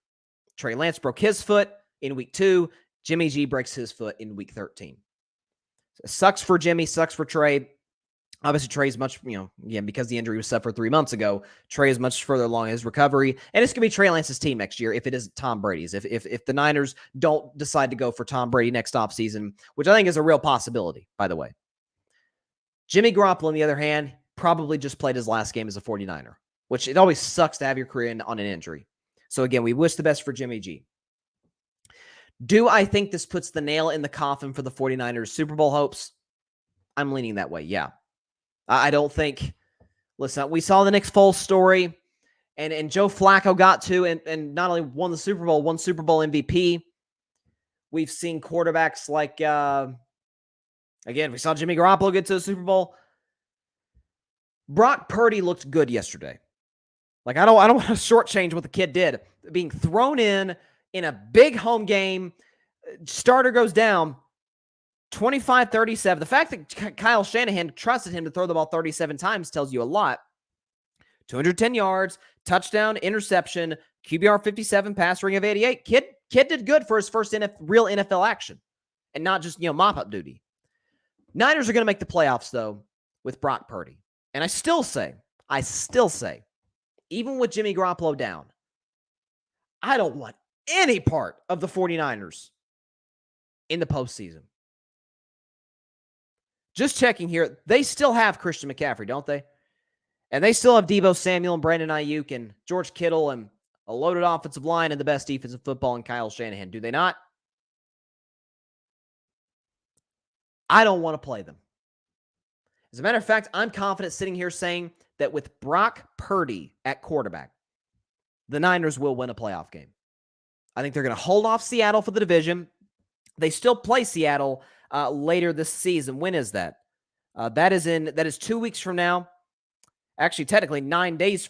Trey Lance broke his foot in week 2. Jimmy G breaks his foot in week 13. So sucks for Jimmy, sucks for Trey. Obviously, Trey's much, again, because the injury was suffered 3 months ago, Trey is much further along in his recovery. And it's going to be Trey Lance's team next year if it isn't Tom Brady's. If the Niners don't decide to go for Tom Brady next offseason, which I think is a real possibility, by the way. Jimmy Garoppolo, on the other hand, probably just played his last game as a 49er, which it always sucks to have your career on an injury. So again, we wish the best for Jimmy G. Do I think this puts the nail in the coffin for the 49ers Super Bowl hopes? I'm leaning that way, yeah. I don't think, listen, we saw the Nick Foles story, and Joe Flacco got to, and not only won the Super Bowl, won Super Bowl MVP. We've seen quarterbacks like, again, we saw Jimmy Garoppolo get to the Super Bowl. Brock Purdy looked good yesterday. Like, I don't want to shortchange what the kid did. Being thrown in a big home game, starter goes down, 25-37. The fact that Kyle Shanahan trusted him to throw the ball 37 times tells you a lot. 210 yards, touchdown, interception, QBR 57, pass rating of 88. Kid did good for his first real NFL action and not just, mop-up duty. Niners are going to make the playoffs, though, with Brock Purdy. And I still say, even with Jimmy Garoppolo down, I don't want any part of the 49ers in the postseason. Just checking here, they still have Christian McCaffrey, don't they? And they still have Deebo Samuel and Brandon Ayuk and George Kittle and a loaded offensive line and the best defensive football in Kyle Shanahan. Do they not? I don't want to play them. As a matter of fact, I'm confident sitting here saying that with Brock Purdy at quarterback, the Niners will win a playoff game. I think they're going to hold off Seattle for the division. They still play Seattle later this season. When is that? That is 2 weeks from now. Actually, technically 9 days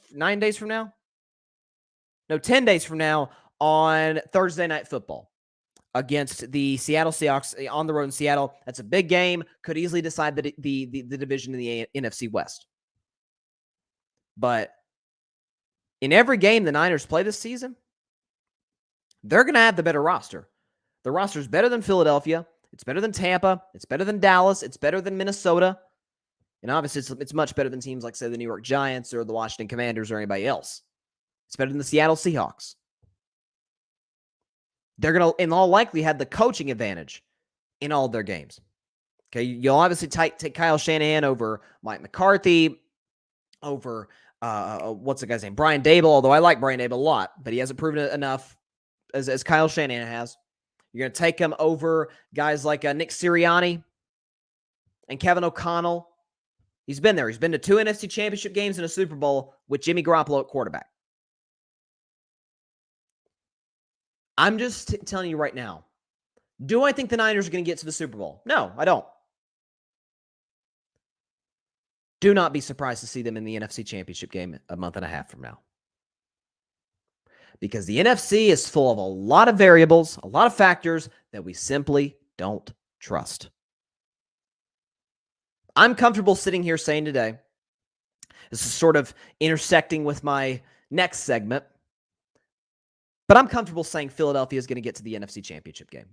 from now. No, 10 days from now on Thursday Night Football against the Seattle Seahawks on the road in Seattle. That's a big game. Could easily decide the division in the NFC West. But in every game the Niners play this season, they're going to have the better roster. The roster is better than Philadelphia. It's better than Tampa. It's better than Dallas. It's better than Minnesota. And obviously, it's much better than teams like, say, the New York Giants or the Washington Commanders or anybody else. It's better than the Seattle Seahawks. They're going to, in all likelihood, have the coaching advantage in all of their games. Okay, you'll obviously take Kyle Shanahan over Mike McCarthy, over, what's the guy's name? Brian Dable, although I like Brian Dable a lot, but he hasn't proven it enough as Kyle Shanahan has. You're going to take him over guys like Nick Sirianni and Kevin O'Connell. He's been there. He's been to 2 NFC Championship games and a Super Bowl with Jimmy Garoppolo at quarterback. I'm just telling you right now, do I think the Niners are going to get to the Super Bowl? No, I don't. Do not be surprised to see them in the NFC Championship game a month and a half from now. Because the NFC is full of a lot of variables, a lot of factors that we simply don't trust. I'm comfortable sitting here saying today, this is sort of intersecting with my next segment, but I'm comfortable saying Philadelphia is going to get to the NFC Championship game.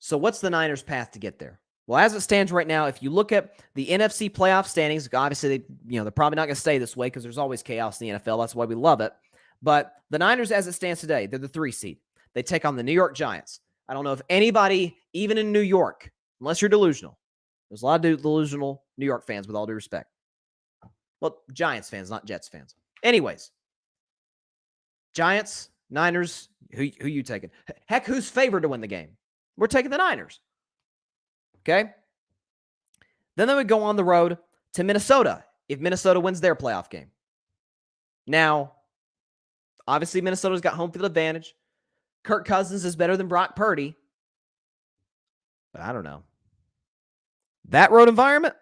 So what's the Niners' path to get there? Well, as it stands right now, if you look at the NFC playoff standings, obviously they're probably not going to stay this way because there's always chaos in the NFL. That's why we love it. But the Niners, as it stands today, they're the 3 seed. They take on the New York Giants. I don't know if anybody, even in New York, unless you're delusional, there's a lot of delusional New York fans, with all due respect. Well, Giants fans, not Jets fans. Anyways, Giants, Niners, who you taking? Heck, who's favored to win the game? We're taking the Niners. Okay? Then they would go on the road to Minnesota if Minnesota wins their playoff game. Now, obviously, Minnesota's got home field advantage. Kirk Cousins is better than Brock Purdy. But I don't know. That road environment?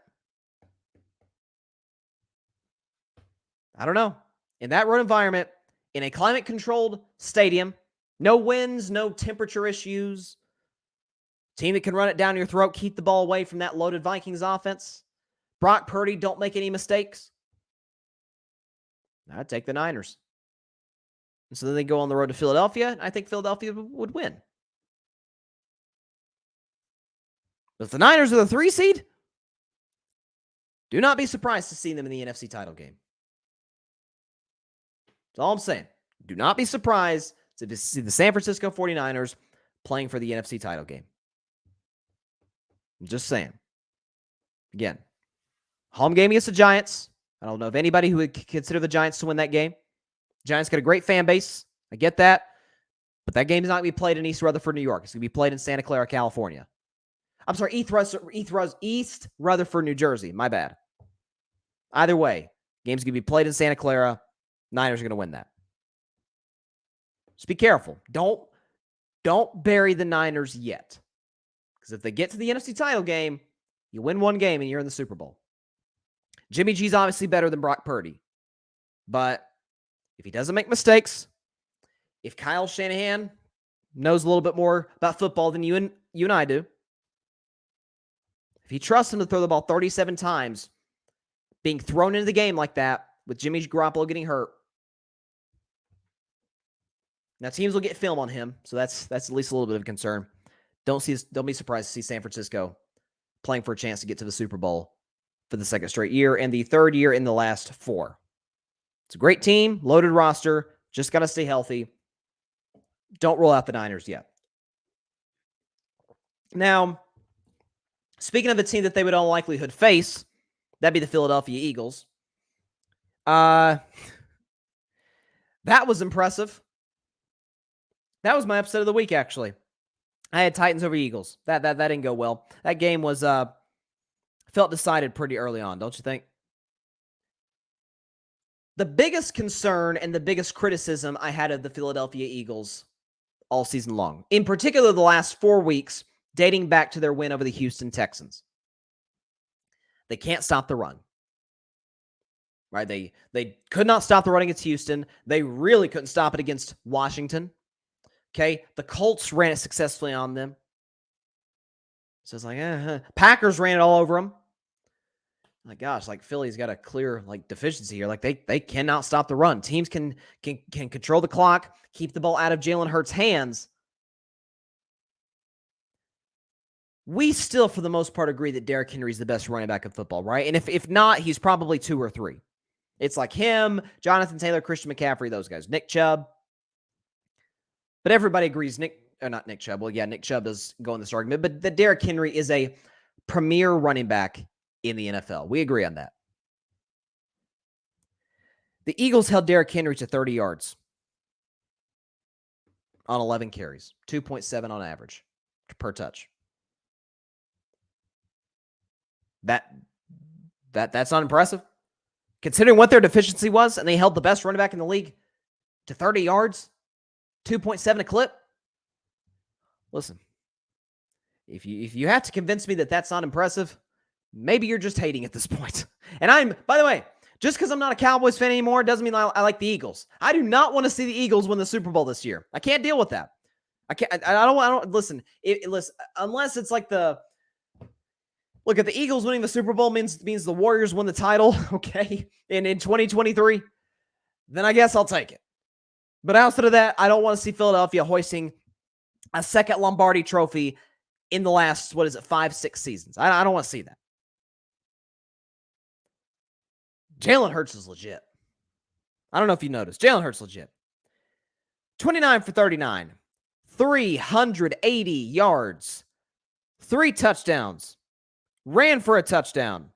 I don't know. In that road environment, in a climate-controlled stadium. No winds, no temperature issues. Team that can run it down your throat, keep the ball away from that loaded Vikings offense. Brock Purdy, don't make any mistakes. I'd take the Niners. And so then they go on the road to Philadelphia. I think Philadelphia would win. But if the Niners are the 3 seed, do not be surprised to see them in the NFC title game. That's all I'm saying. Do not be surprised to see the San Francisco 49ers playing for the NFC title game. I'm just saying. Again, home game against the Giants. I don't know of anybody who would consider the Giants to win that game. Giants got a great fan base. I get that. But that game is not going to be played in East Rutherford, New York. It's going to be played in Santa Clara, California. I'm sorry, East Rutherford, New Jersey. My bad. Either way, game's going to be played in Santa Clara. Niners are going to win that. Just be careful. Don't bury the Niners yet. Because if they get to the NFC title game, you win one game and you're in the Super Bowl. Jimmy G's obviously better than Brock Purdy. But if he doesn't make mistakes, if Kyle Shanahan knows a little bit more about football than you and I do, if he trusts him to throw the ball 37 times, being thrown into the game like that with Jimmy Garoppolo getting hurt, now teams will get film on him, so that's at least a little bit of a concern. Don't be surprised to see San Francisco playing for a chance to get to the Super Bowl for the second straight year and the third year in the last 4. It's a great team, loaded roster, just got to stay healthy. Don't roll out the Niners yet. Now, speaking of a team that they would all likelihood face, that'd be the Philadelphia Eagles. That was impressive. That was my upset of the week, actually. I had Titans over Eagles. That didn't go well. That game was felt decided pretty early on, don't you think? The biggest concern and the biggest criticism I had of the Philadelphia Eagles all season long, in particular the last 4 weeks, dating back to their win over the Houston Texans. They can't stop the run. Right? They could not stop the run against Houston. They really couldn't stop it against Washington. Okay? The Colts ran it successfully on them. So it's like, Packers ran it all over them. My gosh, like Philly's got a clear deficiency here. Like they cannot stop the run. Teams can control the clock, keep the ball out of Jalen Hurts' hands. We still, for the most part, agree that Derrick Henry's the best running back in football, right? And if not, he's probably 2 or 3. It's like him, Jonathan Taylor, Christian McCaffrey, those guys. Nick Chubb. But everybody agrees not Nick Chubb. Well, yeah, Nick Chubb does go in this argument, but that Derrick Henry is a premier running back in the NFL. We agree on that. The Eagles held Derrick Henry to 30 yards on 11 carries, 2.7 on average per touch. That's not impressive. Considering what their deficiency was, and they held the best running back in the league to 30 yards, 2.7 a clip. Listen, if you have to convince me that that's not impressive, maybe you're just hating at this point. And by the way, just because I'm not a Cowboys fan anymore doesn't mean I like the Eagles. I do not want to see the Eagles win the Super Bowl this year. I can't deal with that. I don't listen. Listen, unless it's like look at the Eagles winning the Super Bowl means the Warriors win the title, okay? And in 2023, then I guess I'll take it. But outside of that, I don't want to see Philadelphia hoisting a second Lombardi trophy in the last, 5-6 seasons. I don't want to see that. Jalen Hurts is legit. I don't know if you noticed. Jalen Hurts legit. 29 for 39. 380 yards. 3 touchdowns. Ran for a touchdown.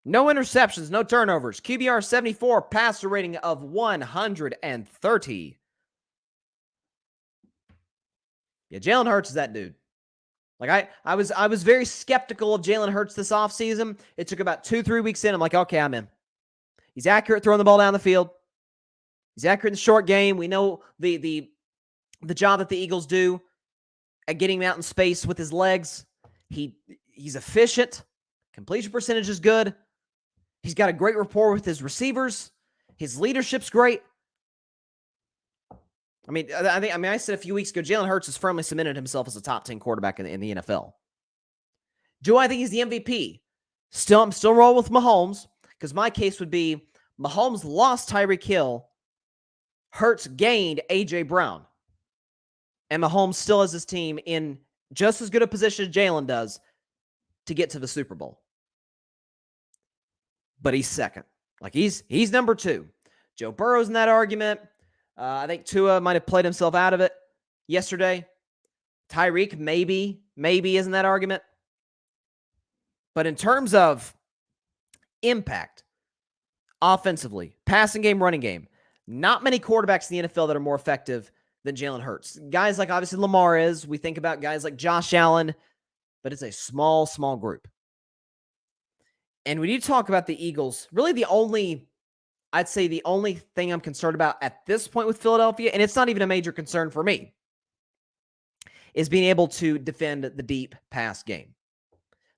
No interceptions, no turnovers. QBR 74, passer rating of 130. Yeah, Jalen Hurts is that dude. Like I was very skeptical of Jalen Hurts this offseason. It took about 2-3 weeks in. I'm like, okay, I'm in. He's accurate throwing the ball down the field. He's accurate in the short game. We know the job that the Eagles do at getting him out in space with his legs. He's efficient. Completion percentage is good. He's got a great rapport with his receivers. His leadership's great. I said a few weeks ago, Jalen Hurts has firmly cemented himself as a top 10 quarterback in the NFL. Do I think he's the MVP? I'm still rolling with Mahomes, because my case would be Mahomes lost Tyreek Hill, Hurts gained A.J. Brown, and Mahomes still has his team in just as good a position as Jalen does to get to the Super Bowl. But he's second. Like, he's number 2. Joe Burrow's in that argument. I think Tua might have played himself out of it yesterday. Tyreek maybe is in that argument. But in terms of impact, offensively, passing game, running game, not many quarterbacks in the NFL that are more effective than Jalen Hurts. Guys like, obviously, Lamar is. We think about guys like Josh Allen, but it's a small group. And when you talk about the Eagles, really the only thing I'm concerned about at this point with Philadelphia, and it's not even a major concern for me, is being able to defend the deep pass game.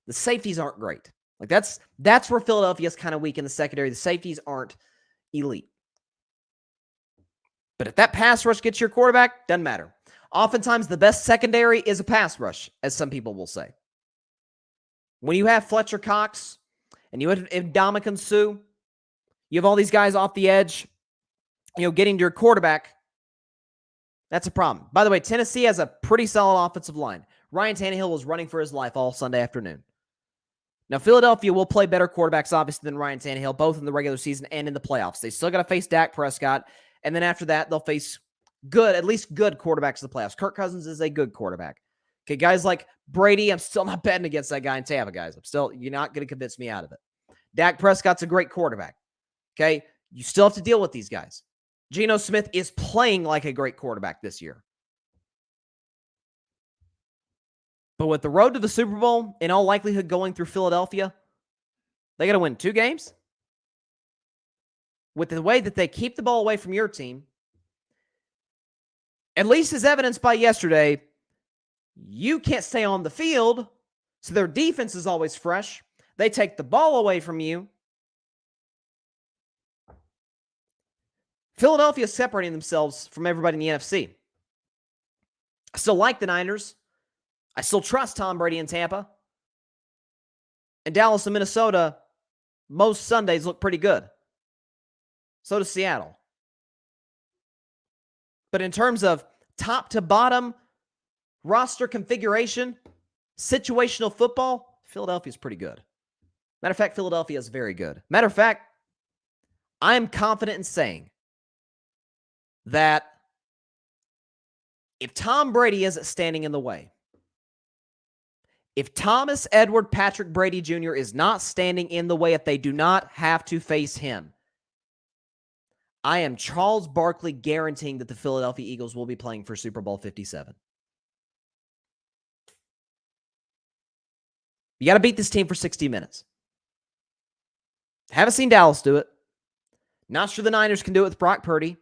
The safeties aren't great. Like, that's where Philadelphia is kind of weak in the secondary. The safeties aren't elite. But if that pass rush gets your quarterback, doesn't matter. Oftentimes, the best secondary is a pass rush, as some people will say. When you have Fletcher Cox and you have Ndamukong Suh, you have all these guys off the edge, getting to your quarterback, that's a problem. By the way, Tennessee has a pretty solid offensive line. Ryan Tannehill was running for his life all Sunday afternoon. Now, Philadelphia will play better quarterbacks, obviously, than Ryan Tannehill, both in the regular season and in the playoffs. They still got to face Dak Prescott, and then after that, they'll face at least good quarterbacks in the playoffs. Kirk Cousins is a good quarterback. Okay, guys like Brady, I'm still not betting against that guy in Tampa, guys. You're not going to convince me out of it. Dak Prescott's a great quarterback. Okay, you still have to deal with these guys. Geno Smith is playing like a great quarterback this year. But with the road to the Super Bowl, in all likelihood going through Philadelphia, they got to win 2 games. With the way that they keep the ball away from your team, at least as evidenced by yesterday, you can't stay on the field, so their defense is always fresh. They take the ball away from you. Philadelphia is separating themselves from everybody in the NFC. I still like the Niners. I still trust Tom Brady in Tampa. And Dallas and Minnesota, most Sundays look pretty good. So does Seattle. But in terms of top to bottom roster configuration, situational football, Philadelphia's pretty good. Matter of fact, Philadelphia is very good. Matter of fact, I'm confident in saying that if Tom Brady isn't standing in the way, if Thomas Edward Patrick Brady Jr. is not standing in the way, if they do not have to face him, I am Charles Barkley guaranteeing that the Philadelphia Eagles will be playing for Super Bowl 57. You got to beat this team for 60 minutes. Haven't seen Dallas do it. Not sure the Niners can do it with Brock Purdy.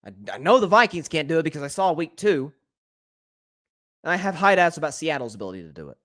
I know the Vikings can't do it because I saw week 2. And I have high doubts about Seattle's ability to do it.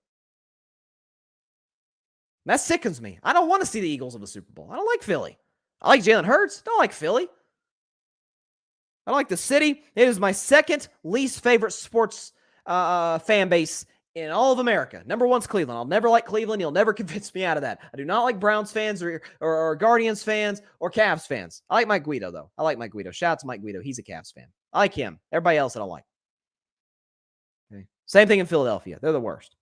That sickens me. I don't want to see the Eagles in the Super Bowl. I don't like Philly. I like Jalen Hurts. Don't like Philly. I don't like the city. It is my second least favorite sports fan base in all of America. Number 1's Cleveland. I'll never like Cleveland. You'll never convince me out of that. I do not like Browns fans or Guardians fans or Cavs fans. I like Mike Guido, though. I like Mike Guido. Shout out to Mike Guido. He's a Cavs fan. I like him. Everybody else I don't like. Okay. Same thing in Philadelphia. They're the worst.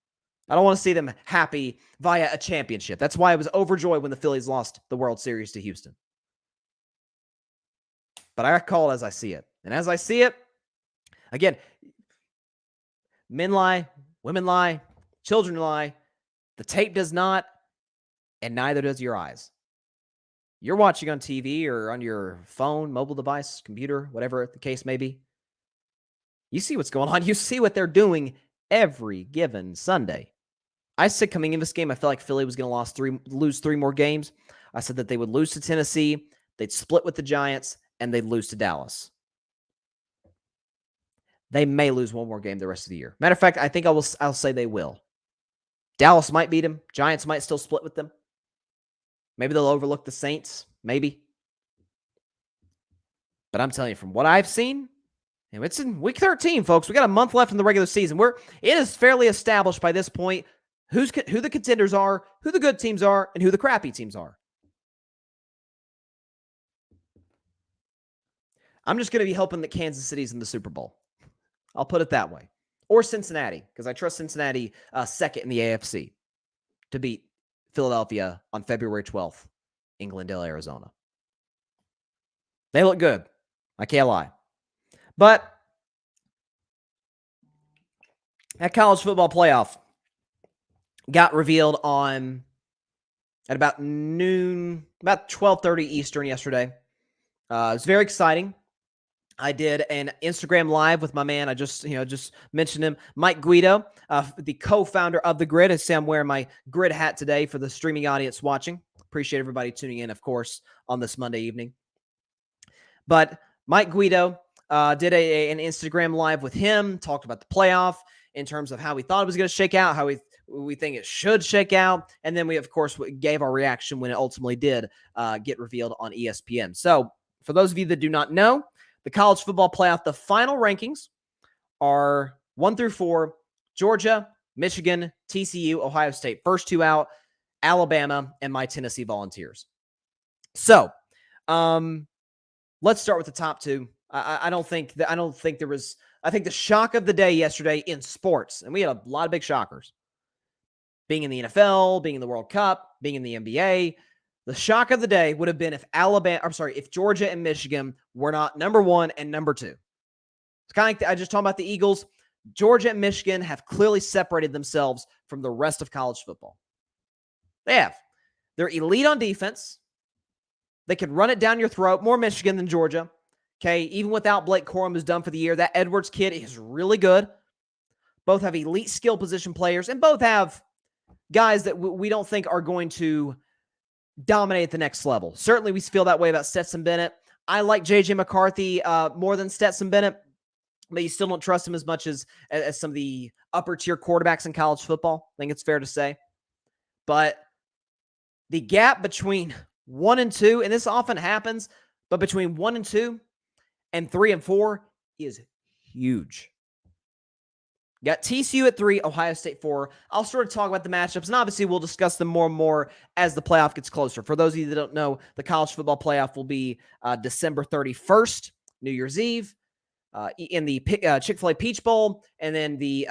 I don't want to see them happy via a championship. That's why I was overjoyed when the Phillies lost the World Series to Houston. But I call it as I see it. And as I see it, again, men lie, women lie, children lie. The tape does not, and neither does your eyes. You're watching on TV or on your phone, mobile device, computer, whatever the case may be. You see what's going on. You see what they're doing every given Sunday. I said coming into this game, I felt like Philly was going to lose 3 more games. I said that they would lose to Tennessee, they'd split with the Giants, and they'd lose to Dallas. They may lose 1 more game the rest of the year. Matter of fact, I think I'll say they will. Dallas might beat them. Giants might still split with them. Maybe they'll overlook the Saints. Maybe. But I'm telling you, from what I've seen, And it's in week 13, folks. We got a month left in the regular season. It is fairly established by this point who the contenders are, who the good teams are, and who the crappy teams are. I'm just going to be hoping that Kansas City's in the Super Bowl. I'll put it that way. Or Cincinnati, because I trust Cincinnati second in the AFC to beat Philadelphia on February 12th in Glendale, Arizona. They look good. I can't lie. But that college football playoff got revealed at about noon, about 12:30 Eastern yesterday. It was very exciting. I did an Instagram live with my man. I just mentioned him, Mike Guido, the co-founder of The Grid. I say I'm wearing my Grid hat today for the streaming audience watching. Appreciate everybody tuning in, of course, on this Monday evening. But Mike Guido did an Instagram live with him, talked about the playoff in terms of how we thought it was going to shake out, how we think it should shake out, and then we, of course, gave our reaction when it ultimately did get revealed on ESPN. So for those of you that do not know, the college football playoff, the final rankings are 1 through 4, Georgia, Michigan, TCU, Ohio State. First two out, Alabama, and my Tennessee Volunteers. So let's start with the top two. I think the shock of the day yesterday in sports, and we had a lot of big shockers, being in the NFL, being in the World Cup, being in the NBA. The shock of the day would have been if Georgia and Michigan were not number 1 and number 2. It's kind of like I just talked about the Eagles. Georgia and Michigan have clearly separated themselves from the rest of college football. They have. They're elite on defense. They can run it down your throat. More Michigan than Georgia. Okay, even without Blake Corum, who's done for the year, that Edwards kid is really good. Both have elite skill position players, and both have guys that we don't think are going to dominate at the next level. Certainly, we feel that way about Stetson Bennett. I like J.J. McCarthy more than Stetson Bennett, but you still don't trust him as much as some of the upper-tier quarterbacks in college football. I think it's fair to say. But the gap between 1 and 2, and this often happens, but between 1 and 2 and 3 and 4 is huge. Got TCU at 3, Ohio State 4. I'll sort of talk about the matchups, and obviously we'll discuss them more and more as the playoff gets closer. For those of you that don't know, the college football playoff will be December 31st, New Year's Eve, in the Chick-fil-A Peach Bowl, and then the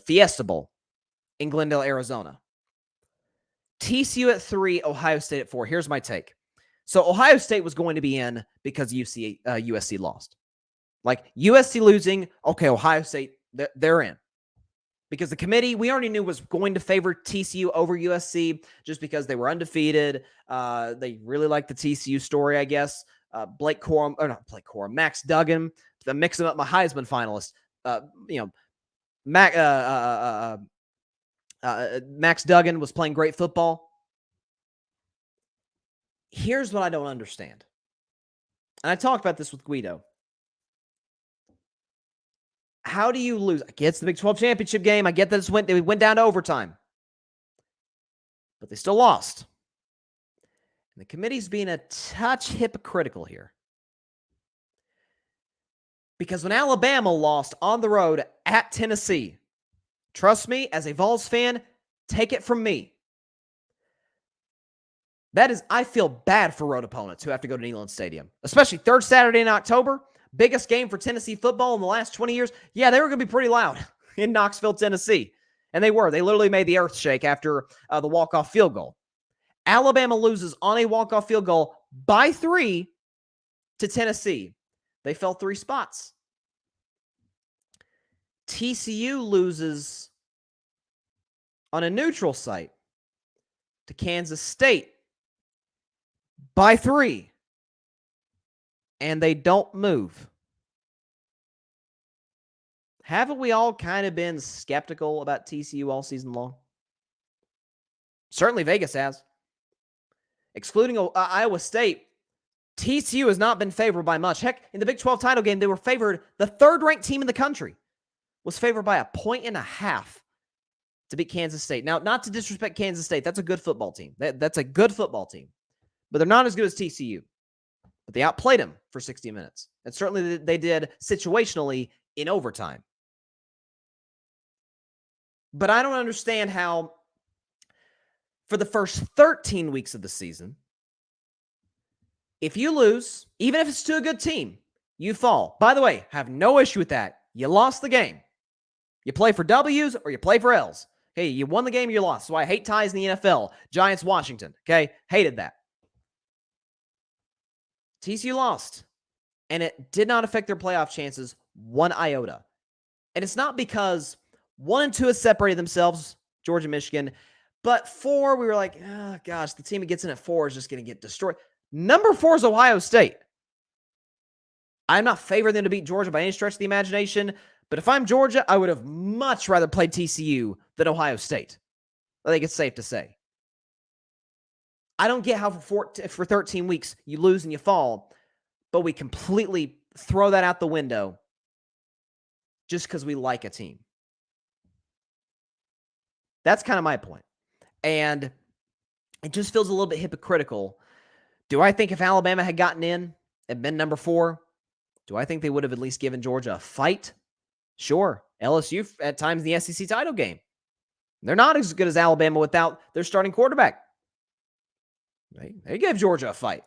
Fiesta Bowl in Glendale, Arizona. TCU at 3, Ohio State at 4. Here's my take. So Ohio State was going to be in because USC lost. Like USC losing, okay, Ohio State, they're in. Because the committee, we already knew, was going to favor TCU over USC just because they were undefeated. They really liked the TCU story, I guess. Max Duggan, mixing up my Heisman finalist. Max Duggan was playing great football. Here's what I don't understand. And I talked about this with Guido. How do you lose? I get it's the Big 12 championship game. I get that they went down to overtime. But they still lost. And the committee's being a touch hypocritical here. Because when Alabama lost on the road at Tennessee, trust me, as a Vols fan, take it from me. I feel bad for road opponents who have to go to Neyland Stadium, especially third Saturday in October. Biggest game for Tennessee football in the last 20 years. Yeah, they were going to be pretty loud in Knoxville, Tennessee. And they were. They literally made the earth shake after the walk-off field goal. Alabama loses on a walk-off field goal by 3 to Tennessee. They fell 3 spots. TCU loses on a neutral site to Kansas State by 3. And they don't move. Haven't we all kind of been skeptical about TCU all season long? Certainly Vegas has. Excluding Iowa State, TCU has not been favored by much. Heck, in the Big 12 title game, they were favored. The third-ranked team in the country was favored by 1.5 points to beat Kansas State. Now, not to disrespect Kansas State. That's a good football team. That's a good football team. But they're not as good as TCU. but they outplayed them for 60 minutes. And certainly they did situationally in overtime. But I don't understand how for the first 13 weeks of the season, if you lose, even if it's to a good team, you fall. By the way, have no issue with that. You lost the game. You play for W's or you play for L's. Hey, you won the game, you lost. So I hate ties in the NFL. Giants, Washington. Okay? Hated that. TCU lost. And it did not affect their playoff chances one iota. And it's not because 1 and 2 has separated themselves, Georgia, Michigan. But 4, we were like, oh, gosh, the team that gets in at 4 is just going to get destroyed. Number 4 is Ohio State. I'm not favoring them to beat Georgia by any stretch of the imagination. But if I'm Georgia, I would have much rather played TCU than Ohio State. I think it's safe to say. I don't get how for 13 weeks you lose and you fall, but we completely throw that out the window just because we like a team. That's kind of my point. And it just feels a little bit hypocritical. Do I think if Alabama had gotten in and been number 4, do I think they would have at least given Georgia a fight? Sure. LSU at times in the SEC title game. They're not as good as Alabama without their starting quarterback. They gave Georgia a fight.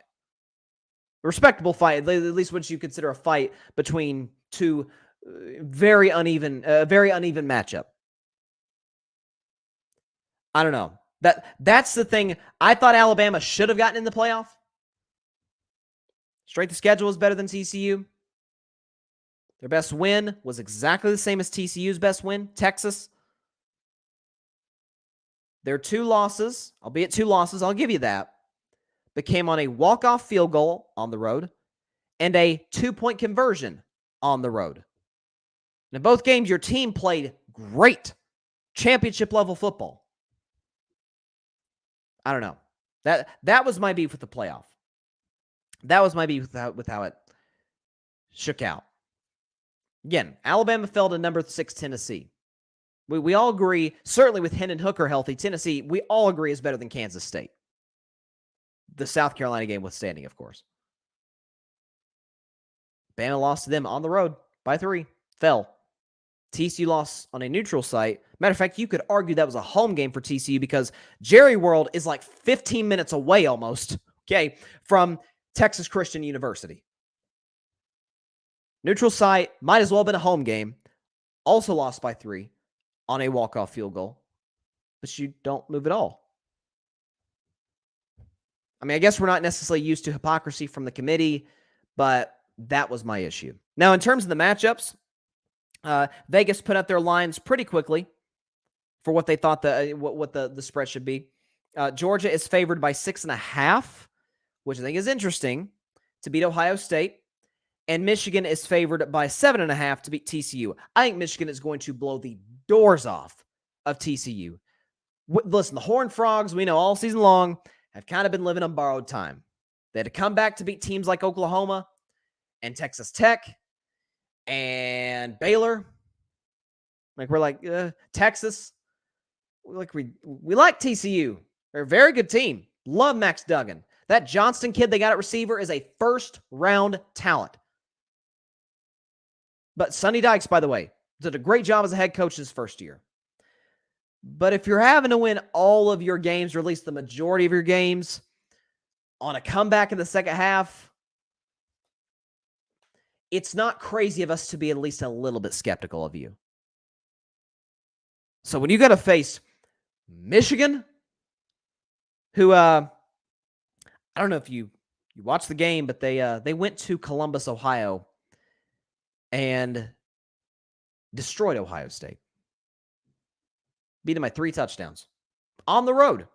A respectable fight, at least what you consider a fight between two very uneven matchup. I don't know. That's the thing. I thought Alabama should have gotten in the playoff. Straight to schedule is better than TCU. Their best win was exactly the same as TCU's best win, Texas. Their 2 losses, albeit 2 losses, I'll give you that, but came on a walk-off field goal on the road and a 2-point conversion on the road. And in both games, your team played great championship-level football. I don't know. That was my beef with the playoff. That was my beef with how it shook out. Again, Alabama fell to number 6 Tennessee. We all agree, certainly with Hendon Hooker healthy, Tennessee, we all agree is better than Kansas State. The South Carolina game withstanding, of course. Bama lost to them on the road by 3. Fell. TCU lost on a neutral site. Matter of fact, you could argue that was a home game for TCU because Jerry World is like 15 minutes away almost, okay, from Texas Christian University. Neutral site, might as well have been a home game. Also lost by 3 on a walk-off field goal. But you don't move at all. I mean, I guess we're not necessarily used to hypocrisy from the committee, but that was my issue. Now, in terms of the matchups, Vegas put up their lines pretty quickly for what they thought the spread should be. Georgia is favored by 6.5, which I think is interesting, to beat Ohio State. And Michigan is favored by 7.5 to beat TCU. I think Michigan is going to blow the doors off of TCU. Listen, the Horned Frogs, we know all season long, have kind of been living on borrowed time. They had to come back to beat teams like Oklahoma and Texas Tech and Baylor. Like we're like Texas. We like TCU. They're a very good team. Love Max Duggan. That Johnston kid they got at receiver is a first-round talent. But Sonny Dykes, by the way, did a great job as a head coach his first year. But if you're having to win all of your games, or at least the majority of your games, on a comeback in the second half, it's not crazy of us to be at least a little bit skeptical of you. So when you got to face Michigan, who, I don't know if you watched the game, but they went to Columbus, Ohio, and destroyed Ohio State. Beat them by 3 touchdowns. On the road.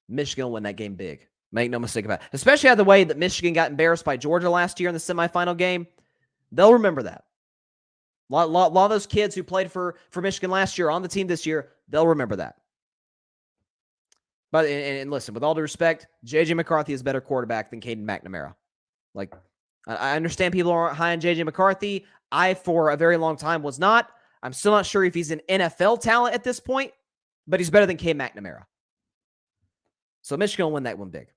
Michigan will win that game big. Make no mistake about it. Especially out of the way that Michigan got embarrassed by Georgia last year in the semifinal game. They'll remember that. A lot of those kids who played for Michigan last year on the team this year, they'll remember that. But and listen, with all due respect, J.J. McCarthy is a better quarterback than Caden McNamara. Like, I understand people aren't high on J.J. McCarthy. I, for a very long time, was not. I'm still not sure if he's an NFL talent at this point, but he's better than Caden McNamara. So Michigan will win that one big.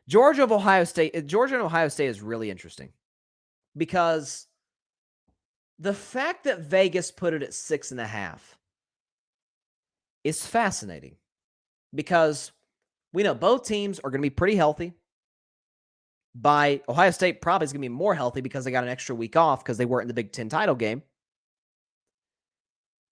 Georgia and Ohio State is really interesting because the fact that Vegas put it at 6.5 is fascinating because we know both teams are going to be pretty healthy. Ohio State probably is going to be more healthy because they got an extra week off because they weren't in the Big Ten title game.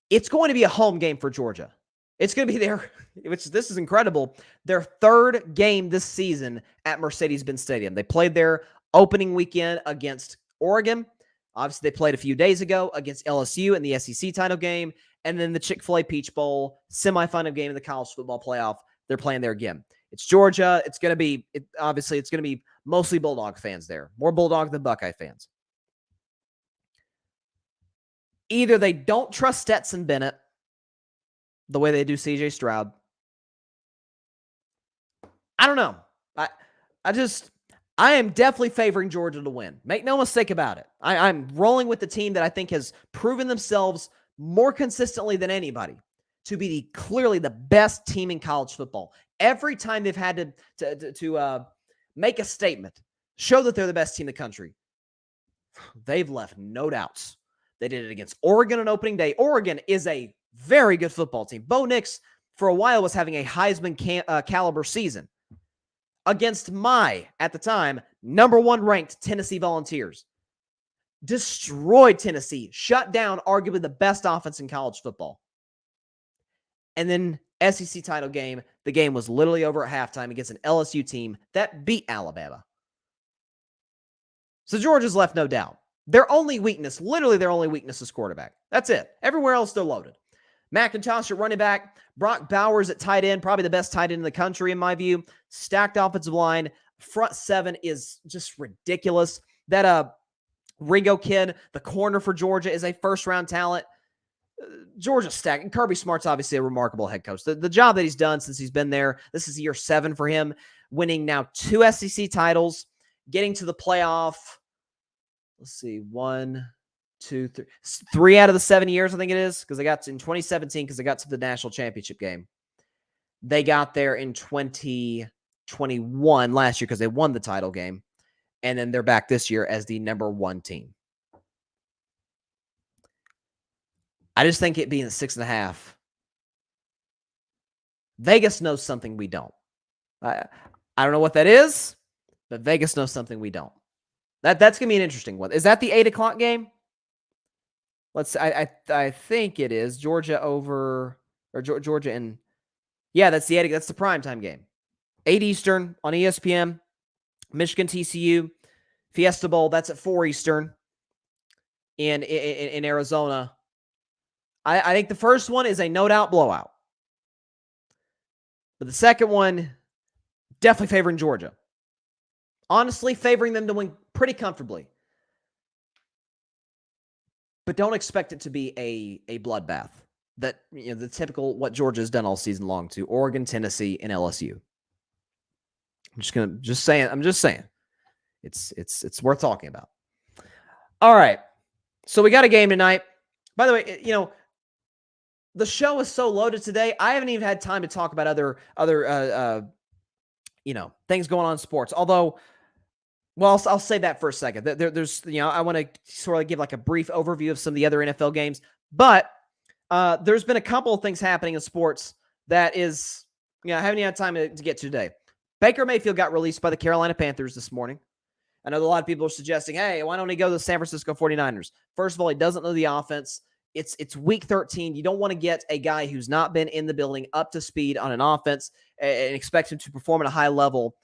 It's going to be a home game for Georgia. It's going to be this is incredible, their third game this season at Mercedes-Benz Stadium. They played their opening weekend against Oregon. Obviously, they played a few days ago against LSU in the SEC title game, and then the Chick-fil-A Peach Bowl semifinal game in the college football playoff. They're playing there again. It's Georgia. It's going to be, obviously, it's going to be mostly Bulldog fans there. More Bulldog than Buckeye fans. Either they don't trust Stetson Bennett the way they do CJ Stroud. I don't know. I am definitely favoring Georgia to win. Make no mistake about it. I'm rolling with the team that I think has proven themselves more consistently than anybody to be clearly the best team in college football. Every time they've had to make a statement, show that they're the best team in the country, they've left no doubts. They did it against Oregon on opening day. Oregon is a very good football team. Bo Nix, for a while, was having a Heisman caliber season against at the time, number 1 ranked Tennessee Volunteers. Destroyed Tennessee, shut down arguably the best offense in college football. And then SEC title game, the game was literally over at halftime against an LSU team that beat Alabama. So Georgia's left no doubt. Their only weakness is quarterback. That's it. Everywhere else, they're loaded. McIntosh at running back, Brock Bowers at tight end, probably the best tight end in the country in my view. Stacked offensive line. Front seven is just ridiculous. That Ringo kid, the corner for Georgia, is a first-round talent. Georgia's stacked. And Kirby Smart's obviously a remarkable head coach. The job that he's done since he's been there, this is year 7 for him, winning now 2 SEC titles, getting to the playoff. Let's see, 1, 2, 3 out of the 7 years, I think it is, because they got in 2017 because they got to the national championship game. They got there in 2021 last year because they won the title game, and then they're back this year as the number 1 team. I just think it being at 6.5, Vegas knows something we don't. I don't know what that is, but Vegas knows something we don't. That's gonna be an interesting one. Is that the 8:00 game? I think it is Georgia Georgia and that's the 8. That's the primetime game, 8 Eastern on ESPN. Michigan TCU Fiesta Bowl. That's at 4 Eastern in Arizona. I think the first one is a no doubt blowout, but the second one definitely favoring Georgia. Honestly, favoring them to win pretty comfortably. But don't expect it to be a bloodbath. That, the typical what Georgia has done all season long to Oregon, Tennessee, and LSU. I'm just saying. It's worth talking about. All right. So we got a game tonight. By the way, the show is so loaded today. I haven't even had time to talk about other things going on in sports. Although, well, I'll say that for a second. There's, I want to sort of give like a brief overview of some of the other NFL games, but there's been a couple of things happening in sports that is, I haven't had time to get to today. Baker Mayfield got released by the Carolina Panthers this morning. I know a lot of people are suggesting, hey, why don't he go to the San Francisco 49ers? First of all, he doesn't know the offense. It's week 13. You don't want to get a guy who's not been in the building up to speed on an offense and expect him to perform at a high level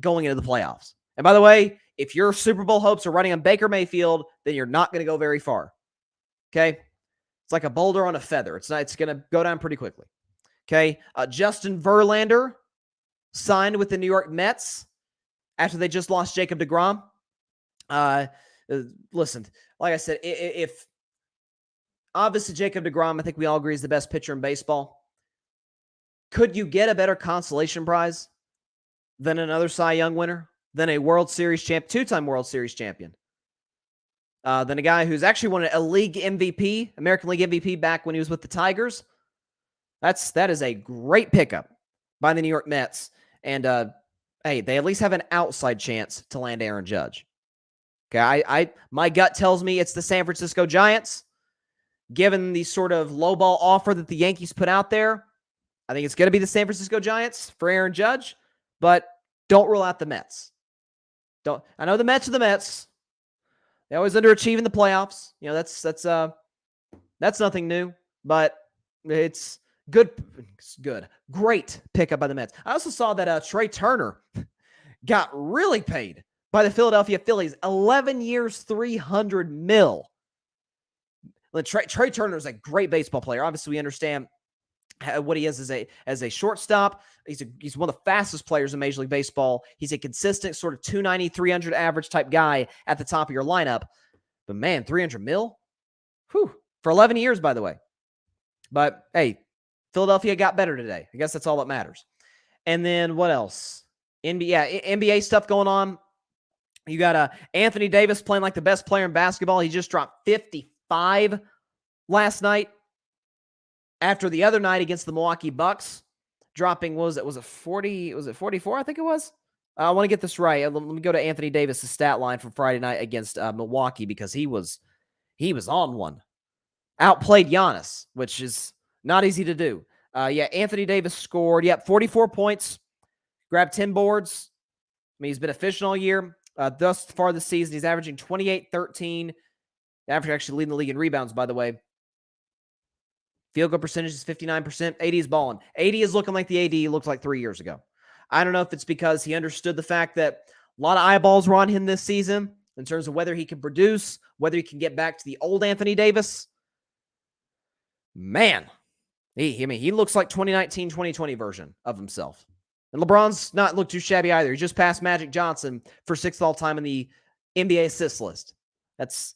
going into the playoffs. And by the way, if your Super Bowl hopes are running on Baker Mayfield, then you're not going to go very far. Okay? It's like a boulder on a feather. It's going to go down pretty quickly. Okay? Justin Verlander signed with the New York Mets after they just lost Jacob deGrom. Listen, like I said, if obviously Jacob deGrom, I think we all agree, is the best pitcher in baseball. Could you get a better consolation prize than another Cy Young winner? Than a World Series champ, 2-time World Series champion? Than a guy who's actually won a league MVP, American League MVP back when he was with the Tigers? That is a great pickup by the New York Mets. And hey, they at least have an outside chance to land Aaron Judge. Okay, my gut tells me it's the San Francisco Giants. Given the sort of lowball offer that the Yankees put out there, I think it's going to be the San Francisco Giants for Aaron Judge, but don't rule out the Mets. I know the Mets are the Mets. They always underachieve in the playoffs. You know, that's nothing new, but it's good. Great pickup by the Mets. I also saw that Trey Turner got really paid by the Philadelphia Phillies. 11 years, $300 million. Trey Turner is a great baseball player. Obviously, we understand what he is as a shortstop. He's one of the fastest players in Major League Baseball. He's a consistent sort of 290, 300 average type guy at the top of your lineup. But man, $300 million? Whew. For 11 years, by the way. But hey, Philadelphia got better today. I guess that's all that matters. And then what else? NBA stuff going on. You got Anthony Davis playing like the best player in basketball. He just dropped 55 last night after the other night against the Milwaukee Bucks, dropping, was it 40? Was it 44? I think it was. I want to get this right. Let me go to Anthony Davis' stat line from Friday night against Milwaukee, because he was on one. Outplayed Giannis, which is not easy to do. Anthony Davis scored, 44 points, grabbed 10 boards. I mean, he's been efficient all year. Thus far this season, he's averaging 28, 13. Average actually leading the league in rebounds, by the way. Field goal percentage is 59%. AD is balling. AD is looking like the AD he looked like 3 years ago. I don't know if it's because he understood the fact that a lot of eyeballs were on him this season in terms of whether he can produce, whether he can get back to the old Anthony Davis. Man, he looks like 2019, 2020 version of himself. And LeBron's not looked too shabby either. He just passed Magic Johnson for 6th all-time in the NBA assist list. That's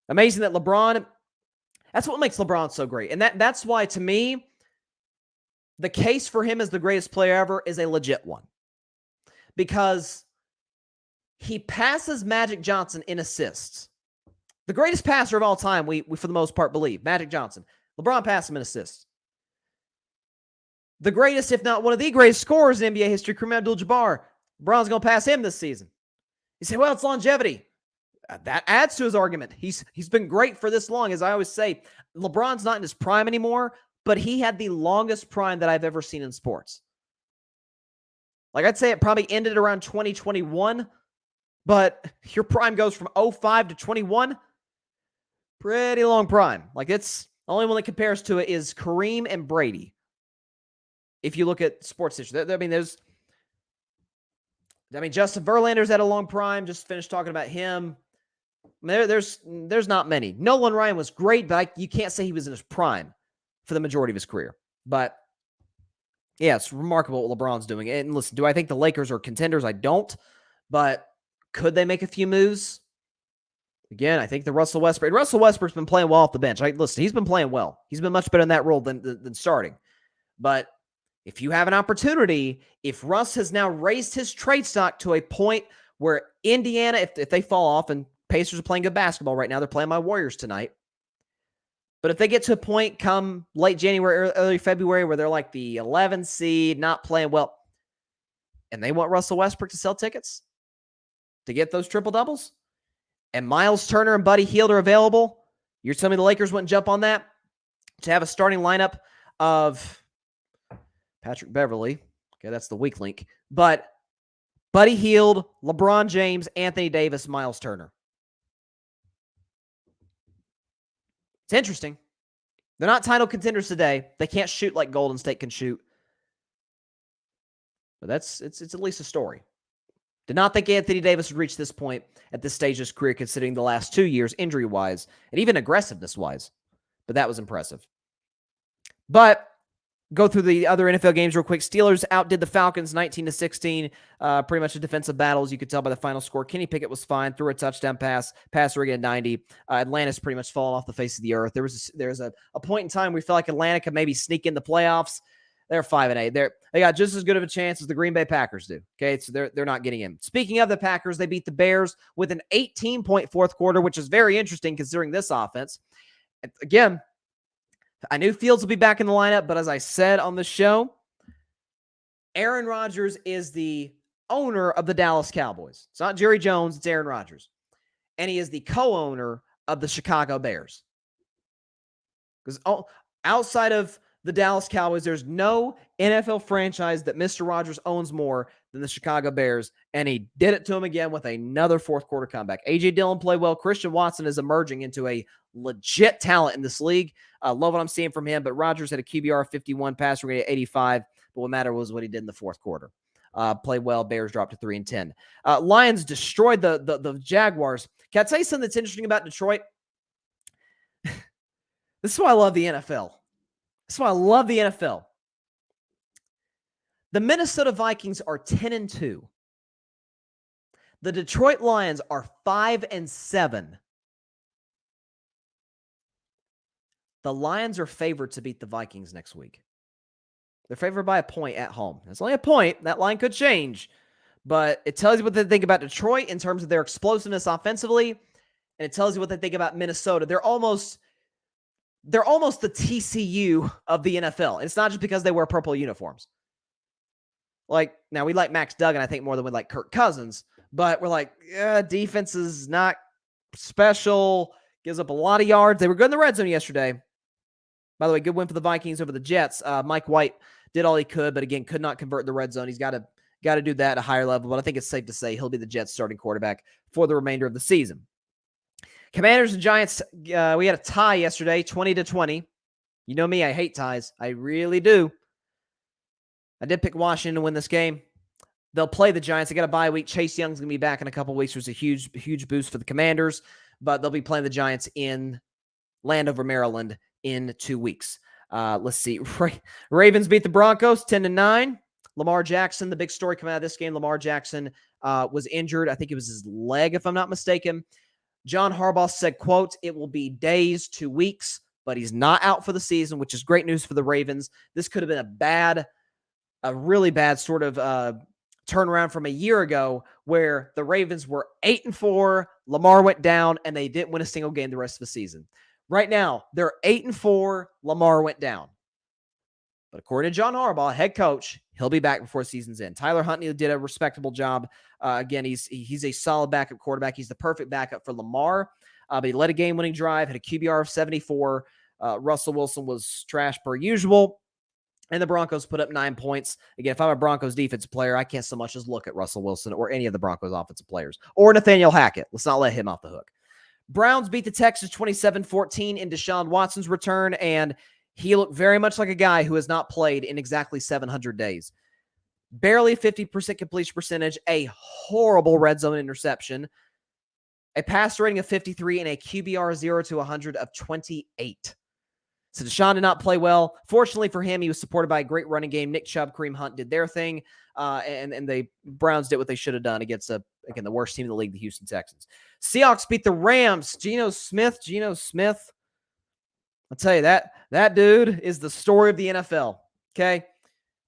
amazing that LeBron... That's what makes LeBron so great. And that's why, to me, the case for him as the greatest player ever is a legit one. Because he passes Magic Johnson in assists. The greatest passer of all time, we for the most part believe, Magic Johnson. LeBron passed him in assists. The greatest, if not one of the greatest scorers in NBA history, Kareem Abdul-Jabbar. LeBron's going to pass him this season. You say, well, it's longevity. That adds to his argument. He's been great for this long. As I always say, LeBron's not in his prime anymore, but he had the longest prime that I've ever seen in sports. Like, I'd say it probably ended around 2021, but your prime goes from 05 to 21. Pretty long prime. Like, it's the only one that compares to it is Kareem and Brady. If you look at sports history, Justin Verlander's at a long prime. Just finished talking about him. There's not many. Nolan Ryan was great, but you can't say he was in his prime for the majority of his career. But yeah, it's remarkable what LeBron's doing. And listen, do I think the Lakers are contenders? I don't. But could they make a few moves? Again, I think Russell Westbrook's been playing well off the bench. Listen, he's been playing well. He's been much better in that role than starting. But if you have an opportunity, if Russ has now raised his trade stock to a point where Indiana, if they fall off, and Pacers are playing good basketball right now, they're playing my Warriors tonight. But if they get to a point come late January, early February, where they're like the 11 seed, not playing well, and they want Russell Westbrook to sell tickets to get those triple doubles, and Miles Turner and Buddy Hield are available, you're telling me the Lakers wouldn't jump on that to have a starting lineup of Patrick Beverley. Okay, that's the weak link. But Buddy Hield, LeBron James, Anthony Davis, Miles Turner. It's interesting. They're not title contenders today. They can't shoot like Golden State can shoot. But it's at least a story. Did not think Anthony Davis would reach this point at this stage of his career, considering the last 2 years, injury-wise, and even aggressiveness-wise. But that was impressive. But go through the other NFL games real quick. Steelers outdid the Falcons 19-16. Pretty much a defensive battle, as you could tell by the final score. Kenny Pickett was fine, threw a touchdown pass rating at 90. Atlanta's pretty much fallen off the face of the earth. There was a point in time we felt like Atlanta could maybe sneak in the playoffs. They're 5-8. They got just as good of a chance as the Green Bay Packers do. Okay, so they're not getting in. Speaking of the Packers, they beat the Bears with an 18-point fourth quarter, which is very interesting considering this offense. Again, I knew Fields would be back in the lineup, but as I said on the show, Aaron Rodgers is the owner of the Dallas Cowboys. It's not Jerry Jones, it's Aaron Rodgers. And he is the co-owner of the Chicago Bears. Because outside of the Dallas Cowboys, there's no NFL franchise that Mr. Rodgers owns more than the Chicago Bears, and he did it to him again with another fourth quarter comeback. A.J. Dillon played well. Christian Watson is emerging into a legit talent in this league. Love what I'm seeing from him, but Rodgers had a QBR of 51, passer rating at 85, but what mattered was what he did in the fourth quarter. Played well. Bears dropped to 3-10. Lions destroyed the Jaguars. Can I tell you something that's interesting about Detroit? This is why I love the NFL. This is why I love the NFL. The Minnesota Vikings are 10-2. The Detroit Lions are 5-7. The Lions are favored to beat the Vikings next week. They're favored by a point at home. It's only a point. That line could change. But it tells you what they think about Detroit in terms of their explosiveness offensively. And it tells you what they think about Minnesota. They're almost the TCU of the NFL. It's not just because they wear purple uniforms. Like, now we like Max Duggan, I think, more than we like Kirk Cousins. But we're like, defense is not special. Gives up a lot of yards. They were good in the red zone yesterday. By the way, good win for the Vikings over the Jets. Mike White did all he could, but again, could not convert the red zone. He's got to do that at a higher level. But I think it's safe to say he'll be the Jets' starting quarterback for the remainder of the season. Commanders and Giants, we had a tie yesterday, 20-20. You know me, I hate ties. I really do. I did pick Washington to win this game. They'll play the Giants. They got a bye week. Chase Young's going to be back in a couple weeks, which is a huge boost for the Commanders. But they'll be playing the Giants in Landover, Maryland in 2 weeks. Let's see. Ravens beat the Broncos 10-9. Lamar Jackson, the big story coming out of this game, Lamar Jackson was injured. I think it was his leg, if I'm not mistaken. John Harbaugh said, quote, "It will be days, 2 weeks, but he's not out for the season," which is great news for the Ravens. This could have been a really bad sort of turnaround from a year ago where the Ravens were 8-4, Lamar went down, and they didn't win a single game the rest of the season. Right now, they're 8-4, Lamar went down. But according to John Harbaugh, head coach, he'll be back before season's end. Tyler Huntley did a respectable job. Again, he's a solid backup quarterback. He's the perfect backup for Lamar. But he led a game-winning drive, had a QBR of 74. Russell Wilson was trash per usual. And the Broncos put up 9 points. Again, if I'm a Broncos defensive player, I can't so much as look at Russell Wilson or any of the Broncos offensive players. Or Nathaniel Hackett. Let's not let him off the hook. Browns beat the Texans 27-14 in Deshaun Watson's return, and he looked very much like a guy who has not played in exactly 700 days. Barely 50% completion percentage, a horrible red zone interception, a passer rating of 53, and a QBR 0-100 of 28. So Deshaun did not play well. Fortunately for him, he was supported by a great running game. Nick Chubb, Kareem Hunt did their thing, and the Browns did what they should have done against, again, the worst team in the league, the Houston Texans. Seahawks beat the Rams. Geno Smith. I'll tell you, that dude is the story of the NFL, okay?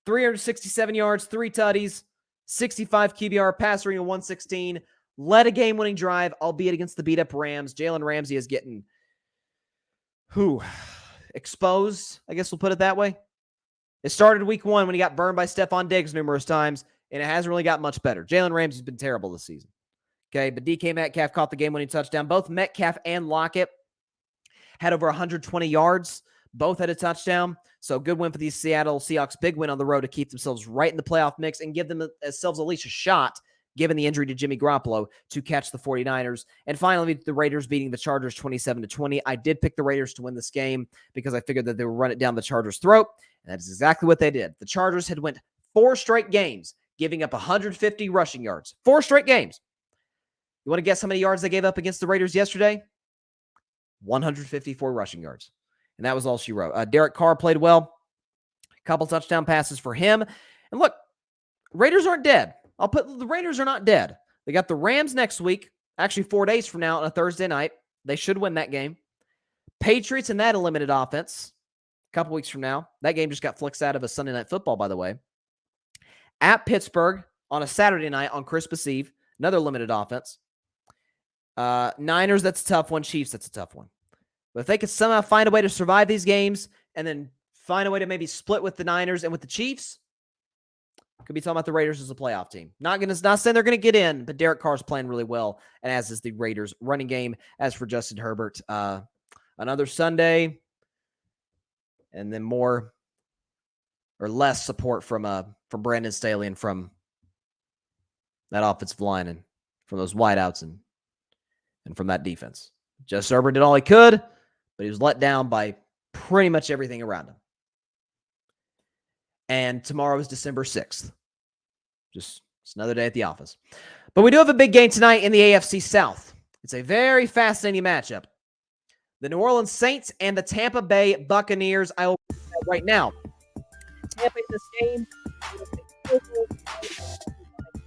367 yards, 3 tutties, 65 QBR, pass rating of 116, led a game-winning drive, albeit against the beat-up Rams. Jalen Ramsey is getting exposed, I guess we'll put it that way. It started week 1 when he got burned by Stephon Diggs numerous times, and it hasn't really got much better. Jalen Ramsey's been terrible this season. Okay, but DK Metcalf caught the game-winning touchdown. Both Metcalf and Lockett had over 120 yards. Both had a touchdown. So good win for the Seattle Seahawks. Big win on the road to keep themselves right in the playoff mix and give themselves at least a shot, given the injury to Jimmy Garoppolo, to catch the 49ers. And finally, the Raiders beating the Chargers 27-20. I did pick the Raiders to win this game because I figured that they would run it down the Chargers' throat. And that is exactly what they did. The Chargers had went 4 straight games, giving up 150 rushing yards. 4 straight games. You want to guess how many yards they gave up against the Raiders yesterday? 154 rushing yards. And that was all she wrote. Derek Carr played well. A couple touchdown passes for him. And look, Raiders aren't dead. The Raiders are not dead. They got the Rams next week, actually 4 days from now on a Thursday night. They should win that game. Patriots and that a limited offense a couple weeks from now. That game just got flicked out of a Sunday Night Football, by the way. At Pittsburgh on a Saturday night on Christmas Eve, another limited offense. Niners, that's a tough one. Chiefs, that's a tough one. But if they could somehow find a way to survive these games and then find a way to maybe split with the Niners and with the Chiefs, could be talking about the Raiders as a playoff team. Not saying they're gonna get in, but Derek Carr's playing really well, and as is the Raiders running game. As for Justin Herbert, another Sunday, and then more or less support from Brandon Staley and from that offensive line and from those wideouts and from that defense. Justin Herbert did all he could, but he was let down by pretty much everything around him. And tomorrow is December 6th. Just it's another day at the office. But we do have a big game tonight in the AFC South. It's a very fascinating matchup. The New Orleans Saints and the Tampa Bay Buccaneers. I will put that right now. Tampa in this game,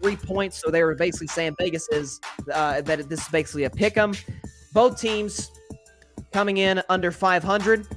3 points. So they were basically saying Vegas is that this is basically a pick 'em. Both teams coming in under 500.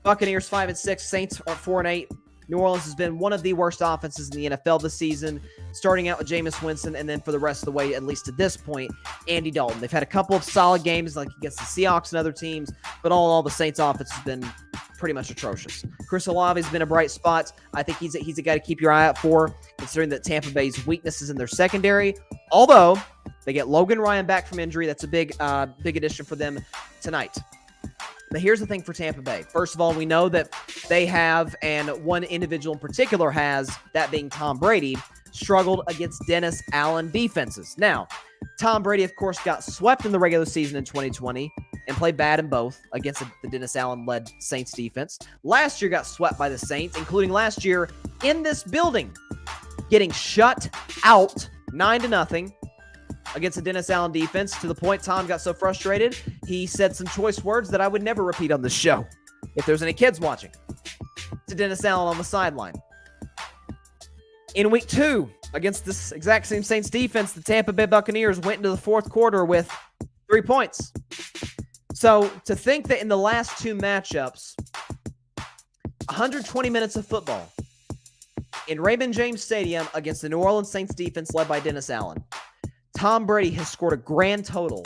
Buccaneers 5-6. Saints are 4-8. New Orleans has been one of the worst offenses in the NFL this season, starting out with Jameis Winston, and then for the rest of the way, at least to this point, Andy Dalton. They've had a couple of solid games, like against the Seahawks and other teams, but all the Saints' offense has been pretty much atrocious. Chris Olave has been a bright spot. I think he's a guy to keep your eye out for, considering that Tampa Bay's weaknesses in their secondary. Although they get Logan Ryan back from injury, that's a big addition for them tonight. But here's the thing for Tampa Bay. First of all, we know that they have, and one individual in particular has, that being Tom Brady, struggled against Dennis Allen defenses. Now, Tom Brady, of course, got swept in the regular season in 2020 and played bad in both against the Dennis Allen-led Saints defense. Last year got swept by the Saints, including last year in this building, getting shut out 9-0 against the Dennis Allen defense, to the point Tom got so frustrated, he said some choice words that I would never repeat on this show if there's any kids watching, to Dennis Allen on the sideline. In week 2, against this exact same Saints defense, the Tampa Bay Buccaneers went into the fourth quarter with 3 points. So to think that in the last 2 matchups, 120 minutes of football in Raymond James Stadium against the New Orleans Saints defense led by Dennis Allen, Tom Brady has scored a grand total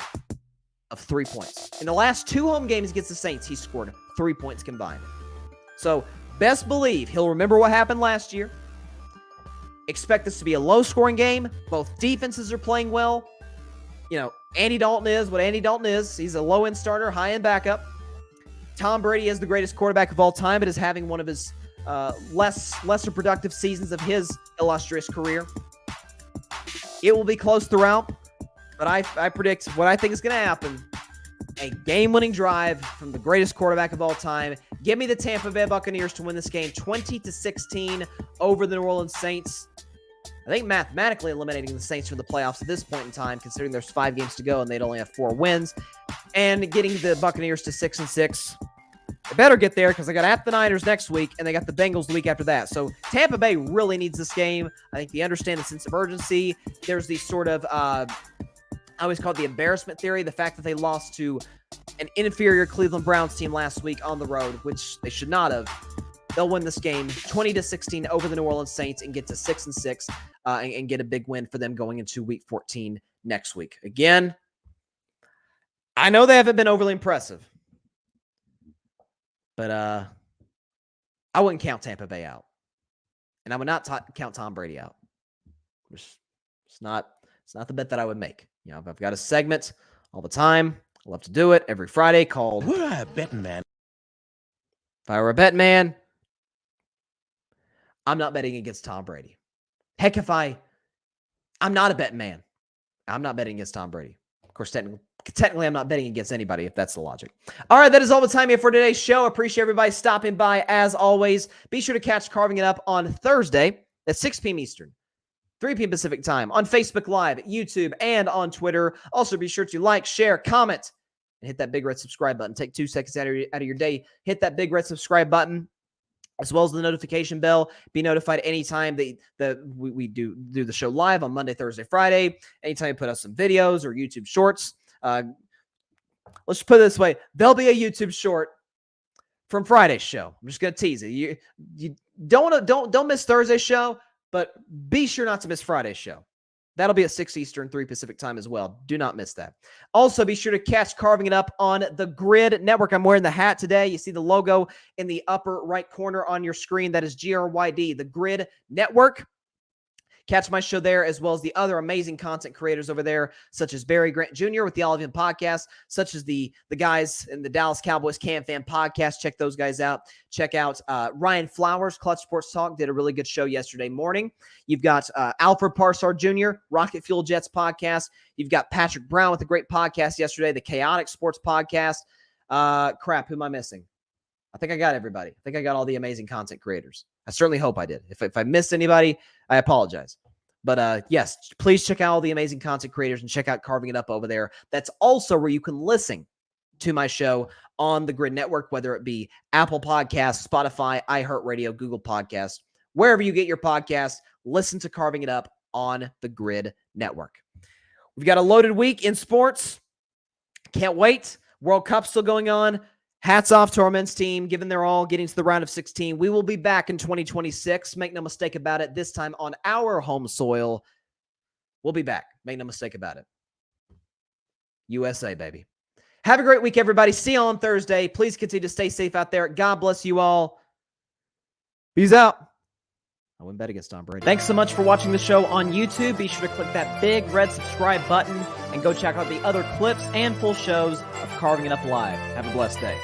of 3 points. In the last 2 home games against the Saints, he scored 3 points combined. So best believe he'll remember what happened last year. Expect this to be a low-scoring game. Both defenses are playing well. You know, Andy Dalton is what Andy Dalton is. He's a low-end starter, high-end backup. Tom Brady is the greatest quarterback of all time, but is having one of his lesser productive seasons of his illustrious career. It will be close throughout, but I predict what I think is going to happen. A game-winning drive from the greatest quarterback of all time. Give me the Tampa Bay Buccaneers to win this game 20-16 over the New Orleans Saints. I think mathematically eliminating the Saints from the playoffs at this point in time, considering there's 5 games to go and they'd only have 4 wins, and getting the Buccaneers to 6-6. They better get there because they got at the Niners next week, and they got the Bengals the week after that. So Tampa Bay really needs this game. I think they understand the sense of urgency. There's the sort of, I always call it the embarrassment theory, the fact that they lost to an inferior Cleveland Browns team last week on the road, which they should not have. They'll win this game 20-16 over the New Orleans Saints and get to 6-6 and get a big win for them going into week 14 next week. Again, I know they haven't been overly impressive, but I wouldn't count Tampa Bay out, and I would not count Tom Brady out. It's not the bet that I would make. You know, if I've got a segment all the time, I love to do it every Friday called "What a betting man." If I were a bet man, I'm not betting against Tom Brady. Heck, I'm not a betting man, I'm not betting against Tom Brady. Of course, technically, I'm not betting against anybody, if that's the logic. All right, that is all the time we have for today's show. Appreciate everybody stopping by, as always. Be sure to catch Carving It Up on Thursday at 6 p.m. Eastern, 3 p.m. Pacific time on Facebook Live, YouTube, and on Twitter. Also, be sure to like, share, comment, and hit that big red subscribe button. Take 2 seconds out of your day. Hit that big red subscribe button, as well as the notification bell. Be notified anytime that we do the show live on Monday, Thursday, Friday. Anytime we put out some videos or YouTube shorts. Let's just put it this way. There'll be a YouTube short from Friday's show. I'm just going to tease it. You don't miss Thursday's show, but be sure not to miss Friday's show. That'll be at 6 Eastern, 3 Pacific time as well. Do not miss that. Also, be sure to catch Carving It Up on the Grid Network. I'm wearing the hat today. You see the logo in the upper right corner on your screen. That is GRYD, the Grid Network. Catch my show there as well as the other amazing content creators over there, such as Barry Grant Jr. with the All of Him podcast, such as the guys in the Dallas Cowboys Can Fan podcast. Check those guys out. Check out Ryan Flowers, Clutch Sports Talk, did a really good show yesterday morning. You've got Alfred Parsard Jr., Rocket Fuel Jets podcast. You've got Patrick Brown with a great podcast yesterday, the Chaotic Sports podcast. Who am I missing? I think I got everybody. I think I got all the amazing content creators. I certainly hope I did. If I missed anybody, I apologize. But yes, please check out all the amazing content creators and check out Carving It Up over there. That's also where you can listen to my show on the Grid Network, whether it be Apple Podcasts, Spotify, iHeartRadio, Google Podcasts, wherever you get your podcasts, listen to Carving It Up on the Grid Network. We've got a loaded week in sports. Can't wait. World Cup still going on. Hats off to our men's team, given they're all getting to the round of 16. We will be back in 2026. Make no mistake about it. This time on our home soil. We'll be back. Make no mistake about it. USA, baby. Have a great week, everybody. See you on Thursday. Please continue to stay safe out there. God bless you all. Peace out. I wouldn't bet against Tom Brady. Thanks so much for watching the show on YouTube. Be sure to click that big red subscribe button and go check out the other clips and full shows of Carving It Up Live. Have a blessed day.